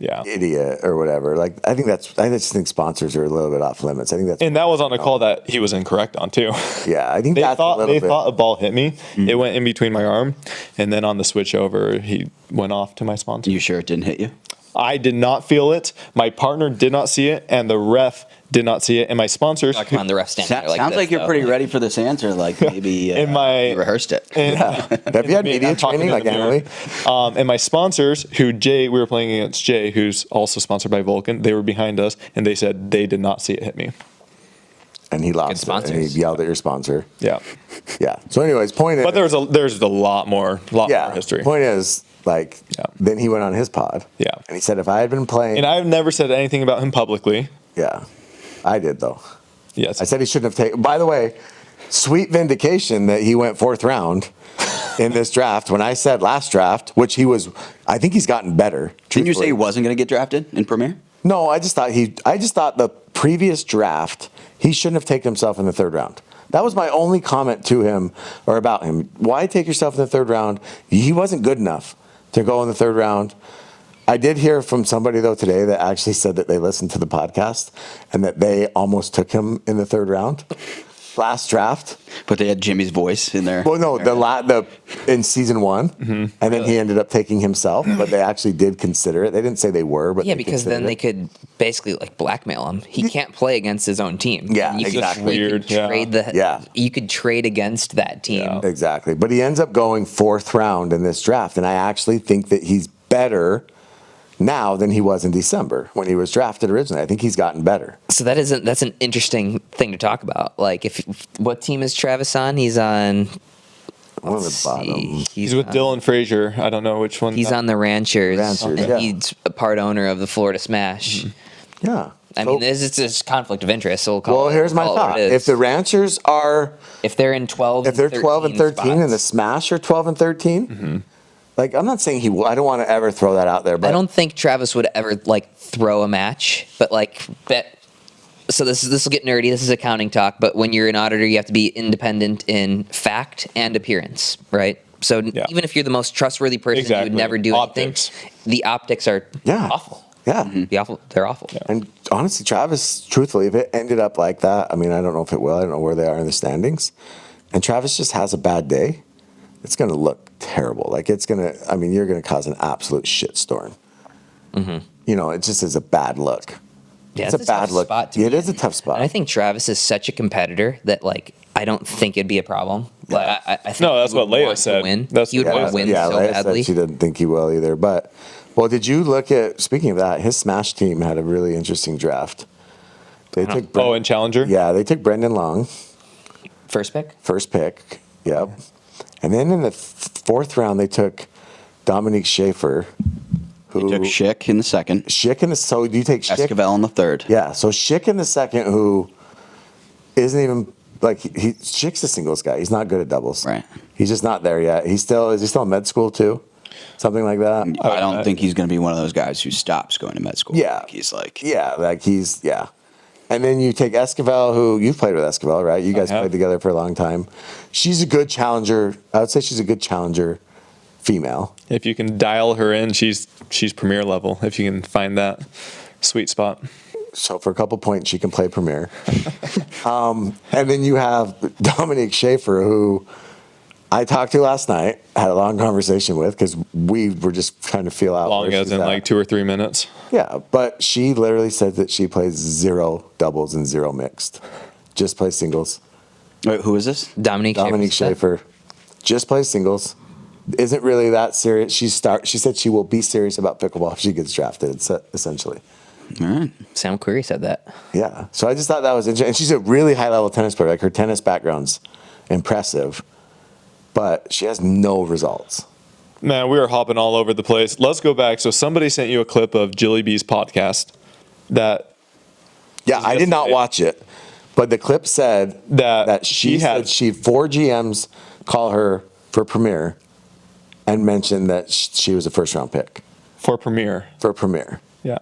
Yeah. idiot or whatever? Like, I just think sponsors are a little bit off limits. I think that's, And that was on a call that he was incorrect on too. yeah, I think They that's a thought little bit. a ball hit me. It went in between my arm, and then on the switch over, he went off to my sponsor. You sure it didn't hit you? I did not feel it. My partner did not see it, and the ref did not see it. And my sponsors, Oh, come on, the ref standing there like Sounds this, like you're though. pretty ready for this answer. Like maybe you rehearsed it. Have you had media I'm talking training in like the mirror. Emily? And my sponsors, we were playing against Jay, who's also sponsored by Vulcan. They were behind us, and they said they did not see it hit me. And he lost it, and sponsors. he yelled at your sponsor. Yeah, Yeah. So anyways, point is. but there's a lot more history. Point is, like, Yeah. then he went on his pod. Yeah. And he said, if I had been playing. And I've never said anything about him publicly. Yeah. I did, though. Yes. I said he shouldn't have taken. By the way, sweet vindication that he went 4th round in this draft. When I said last draft, which he was, I think he's gotten better. Didn't you say truthfully. he wasn't going to get drafted in Premier? No, I just thought the previous draft, he shouldn't have taken himself in the 3rd round. That was my only comment to him or about him. Why take yourself in the 3rd round? He wasn't good enough to go in the 3rd round. I did hear from somebody, though, today that actually said that they listened to the podcast and that they almost took him in the 3rd round last draft. But they had Jimmy's voice in there. Well, no, the in season 1, and then he ended up taking himself. But they actually did consider it. They didn't say they were, but Yeah, they because then considered they it. could basically like blackmail him. He can't play against his own team. Yeah, you exactly. Could, you Weird, could yeah. trade the. Yeah. You could trade against that team. Yeah. Exactly. But he ends up going 4th round in this draft, and I actually think that he's better now than he was in December when he was drafted originally. I think he's gotten better. So that's an interesting thing to talk about. Like, what team is Travis on? He's on. One of the bottom. He's with Dylan Frazier. I don't know which one. He's on the Ranchers, Ranchers, and yeah. he's a part owner of the Florida Smash. Yeah. I So- mean, it's just conflict of interest. So we'll call well, it, here's my we'll call it thought. what it If is. the Ranchers are, if they're in 12, if they're 12 and 13 and the spots, Smash are 12 and 13, like, I'm not saying he will. I don't want to ever throw that out there, but I don't think Travis would ever like throw a match, but like bet. So this will get nerdy. This is accounting talk, but when you're an auditor, you have to be independent in fact and appearance, right? So even if you're the most trustworthy person, you Exactly. would never do Optics. anything. The optics are Yeah. awful. Yeah. They're awful. And honestly, Travis, truthfully, if it ended up like that, I mean, I don't know if it will. I don't know where they are in the standings. And Travis just has a bad day, it's going to look terrible. Like, it's going to, I mean, you're going to cause an absolute shitstorm. You know, it just is a bad look. Yeah, it's a bad tough look. spot to Yeah, it be is a in. tough spot. And I think Travis is such a competitor that like I don't think it'd be a problem. Like, I think No, that's he would what Leia want to said. Win. That's He would what want Leia to win yeah, so Leia badly. said she didn't think he will either. But, well, did you look at, speaking of that, his Smash team had a really interesting draft. They took Oh, and Challenger? Yeah, they took Brendan Long, First pick. first pick. Yep. And then in the 4th round, they took Dominique Schaefer, He who took Schick in the 2nd, Schick in the, so do you take Schick? Esquivel in the 3rd. Yeah, so Schick in the 2nd, who isn't even like Schick's a singles guy. He's not good at doubles. Right. He's just not there yet. Is he still in med school too? Something like that. I don't think he's going to be one of those guys who stops going to med school. Yeah. Like, he's like, Yeah. And then you take Esquivel, who you've played with Esquivel, right? You guys have. played together for a long time. She's a good challenger. I would say she's a good challenger female. If you can dial her in, she's premier level. If you can find that sweet spot. So for a couple points, she can play Premier. And then you have Dominique Schaefer, who I talked to last night, had a long conversation with, because we were just trying to feel out. Long where as she's in at. like 2 or 3 minutes. Yeah, but she literally said that she plays 0 doubles and 0 mixed. Just plays singles. wait, who is this? Dominique Schaefer just plays singles. Isn't really that serious. She said she will be serious about pickleball if she gets drafted, essentially. All right. Sam Query said that. Yeah. So I just thought that was interesting. And she's a really high level tennis player. Like, her tennis background's impressive, but she has no results. Man, we are hopping all over the place. Let's go back. So somebody sent you a clip of Jilly B's podcast that Yeah, I did not yesterday. watch it, but the clip said That she she had- said she had 4 GMs call her for Premier and mentioned that she was a first round pick for Premier. for Premier. Yeah.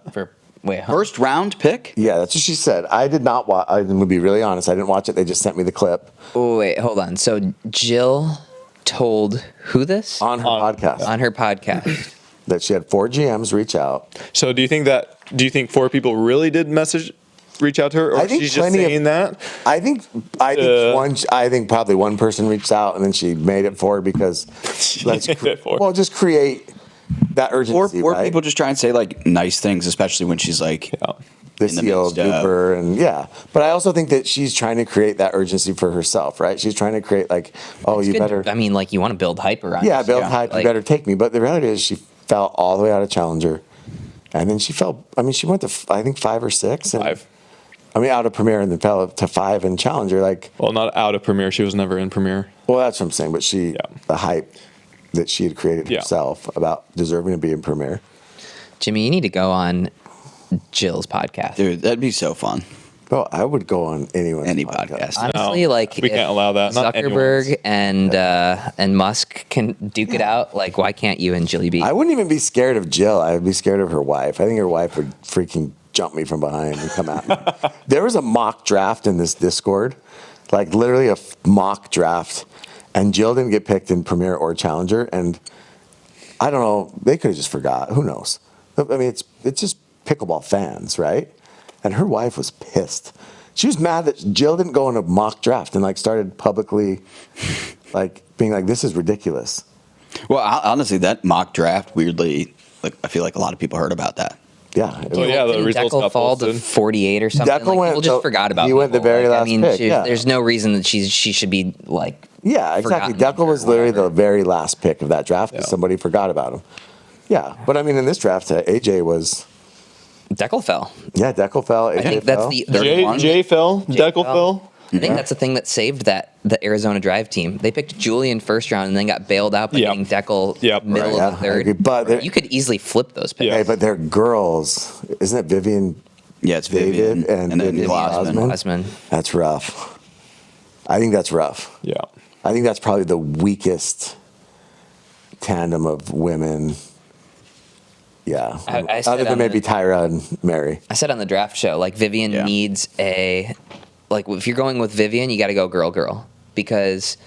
Wait, huh? First round pick? Yeah, that's what she said. I did not watch. I'm gonna be really honest. I didn't watch it. They just sent me the clip Oh, wait, hold on. So Jill told who this on her podcast on her podcast? that she had 4 GMs reach out. So do you think 4 people really did reach out to her, or I think she's just plenty of- saying that? I think probably one person reached out and then she made it 4 because made it 4. well, just create that urgency. Or right? people just try and say like nice things, especially when she's like, Yeah. the in the CEO midst of of- Duper, and yeah. But I also think that she's trying to create that urgency for herself, right? She's trying to create like, oh, you Good. better, I mean, like you want to build hype around. yeah, this. build hype. Like, You better take me. But the reality is, she fell all the way out of Challenger, and then she fell. I mean, she went to I think 5 or 6. And, 5. I mean, out of Premier and then fell to 5 in Challenger. Like, Well, not out of Premier. She was never in Premier. well, that's what I'm saying. But Yeah. the hype that she had created Yeah. herself about deserving to be in Premier. Jimmy, you need to go on Jill's podcast. dude, that'd be so fun. Oh, I would go on anyone's Any podcast. Honestly, No, like we if can't allow that. Not Zuckerberg and Musk can duke it out. Like, why can't you and Jilly B? I wouldn't even be scared of Jill. I would be scared of her wife. I think her wife would freaking jump me from behind and come at me. There was a mock draft in this Discord, like literally a mock draft, and Jill didn't get picked in Premier or Challenger. And I don't know, they could have just forgot. Who knows? I mean, it's just pickleball fans, right? And her wife was pissed. She was mad that Jill didn't go in a mock draft and like started publicly, like being like, "This is ridiculous." Well, honestly, that mock draft, weirdly, like I feel like a lot of people heard about that. Yeah. It was- Well, yeah, the Didn't results Deckel got fall to posted. 48 or something? Deckel Like, went people just to- forgot about. he went the people. very Like, last I mean, pick, yeah. there's no reason that she should be like. Yeah, exactly. forgotten Deckel was or literally whatever. the very last pick of that draft because Yeah. somebody forgot about him. Yeah, but I mean, in this draft, AJ was. Deckel fell. Yeah, Deckel fell. AJ I think that's fell. the. Jay fell. Deckel fell. I think that's the thing that saved the Arizona Drive team. They picked Julian first round and then got bailed out by Yep. getting Deckel Yep. middle Right, of the yeah, I agree. third. But they're- you could easily flip those picks. Yeah. Hey, but they're girls. Isn't it Vivian? Yeah, it's Vivian David and then Vivian Glasman. Osman. That's rough. I think that's rough. Yeah. I think that's probably the weakest tandem of women. Yeah. I said Other than on maybe the- Tyra and Mary. I said on the draft show, like Vivian Yeah. needs like if you're going with Vivian, you got to go girl because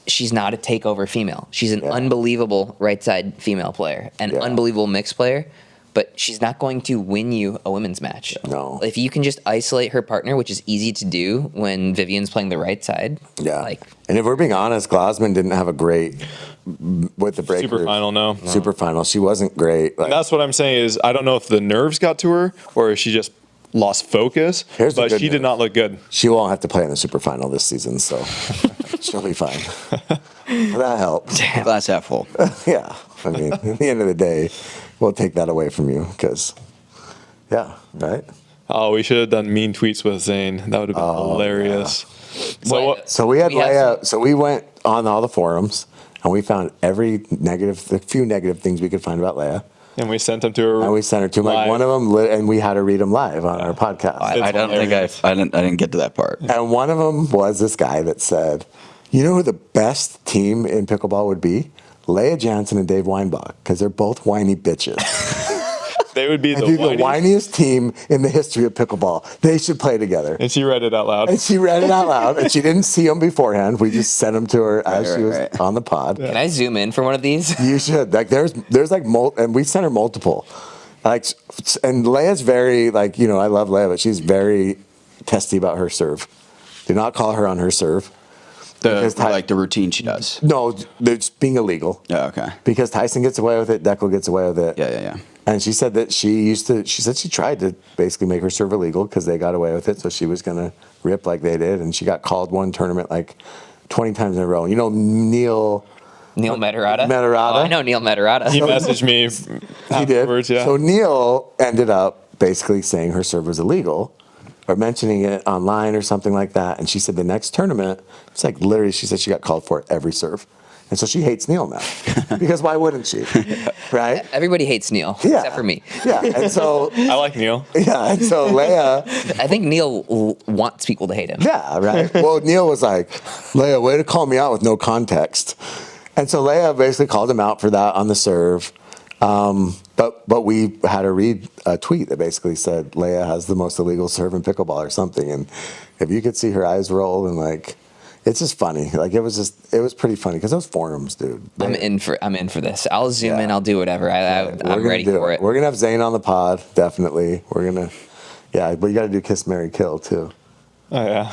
she's not a takeover female. She's an Yeah. unbelievable right side female player, an Yeah. unbelievable mixed player, but she's not going to win you a women's match. No. If you can just isolate her partner, which is easy to do when Vivian's playing the right side. Yeah. Like, And if we're being honest, Glasman didn't have a great with the breakers. Super final, no. Super final. She wasn't great. Like, And that's what I'm saying is I don't know if the nerves got to her or if she just lost focus, Here's the but good she did news. not look good. she won't have to play in the super final this season, so she'll be fine. That helps. Glass half full. Yeah. I mean, at the end of the day, we'll take that away from you because, yeah, right? Oh, we should have done mean tweets with Zane. That would have been hilarious. So What- what? So we had We have Leia. So we went on all the forums and we found the few negative things we could find about Leia. And we sent them to her. And we sent her to like live. one of them, and we had to read them live on our podcast. I don't think I didn't get to that part. And one of them was this guy that said, "You know who the best team in pickleball would be? Leia Jansen and Dave Weinbach, because they're both whiny bitches. They would be They'd the be the whiniest. whiniest team in the history of pickleball. They should play together." And she read it out loud. And she read it out loud, and she didn't see them beforehand. We just sent them to her as she was right. on the pod. can I zoom in for one of these? You should. Like there's like and we sent her multiple. Like and Leia's very like, you know, I love Leia, but she's very testy about her serve. Do not call her on her serve. Because Like the routine she does. No, it's being illegal. Oh, okay. Because Tyson gets away with it, Deckel gets away with it. Yeah. And she said that she said she tried to basically make her serve illegal because they got away with it. So she was going to rip like they did. And she got called one tournament like 20 times in a row. You know, Neil Metarada. Metarada. Oh, I know Neil Metarada. He messaged me he did. afterwards, yeah. So Neil ended up basically saying her serve was illegal or mentioning it online or something like that. And she said the next tournament, it's like literally, she said she got called for it every serve. And so she hates Neil now because why wouldn't she? Right? Everybody hates Neil, Yeah. except for me. Yeah. And so, I like Neil. yeah. And so Leia, I think Neil wants people to hate him. yeah, right. Well, Neil was like, "Leia, way to call me out with no context." And so Leia basically called him out for that on the serve. But we had to read a tweet that basically said Leia has the most illegal serve in pickleball or something. And if you could see her eyes roll and like, it's just funny. Like it was pretty funny because those forums, dude. I'm in for this. I'll zoom Yeah. in. I'll do whatever. I'm ready for it. We're gonna have Zane on the pod, definitely. We're gonna, yeah. But you got to do Kiss, Marry, Kill too. Oh, yeah.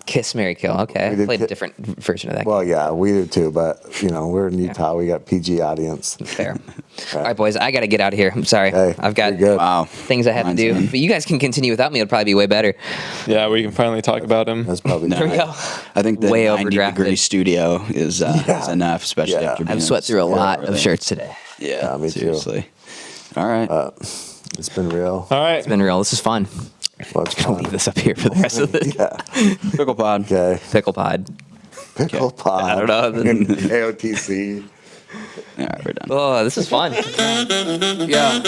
Kiss, Marry, Kill. Okay, We I did played a different version of that. Well, yeah, we do too. But you know, we're in Utah. We got PG audience. Fair. All right, boys. I got to get out of here. I'm sorry. Hey, I've got you're good. Wow. things I have Mine's to do. done. But you guys can continue without me. It'll probably be way better. Yeah, we can finally talk about him. That's probably Here we go. I think the Way 90-degree overdrafted. studio is enough, especially Yeah. after being I've sweat through a lot of really- shirts today. Yeah, me too. seriously. All right. It's been real. All right. It's been real. This is fun. Well, it's I'll fun. leave this up here for the rest of the Yeah. PicklePod. Okay. PicklePod. PicklePod. I don't know. AOTC. All right, we're done. Oh, this is fun. Yeah.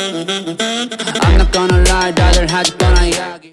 I'm not gonna lie, rather had gonna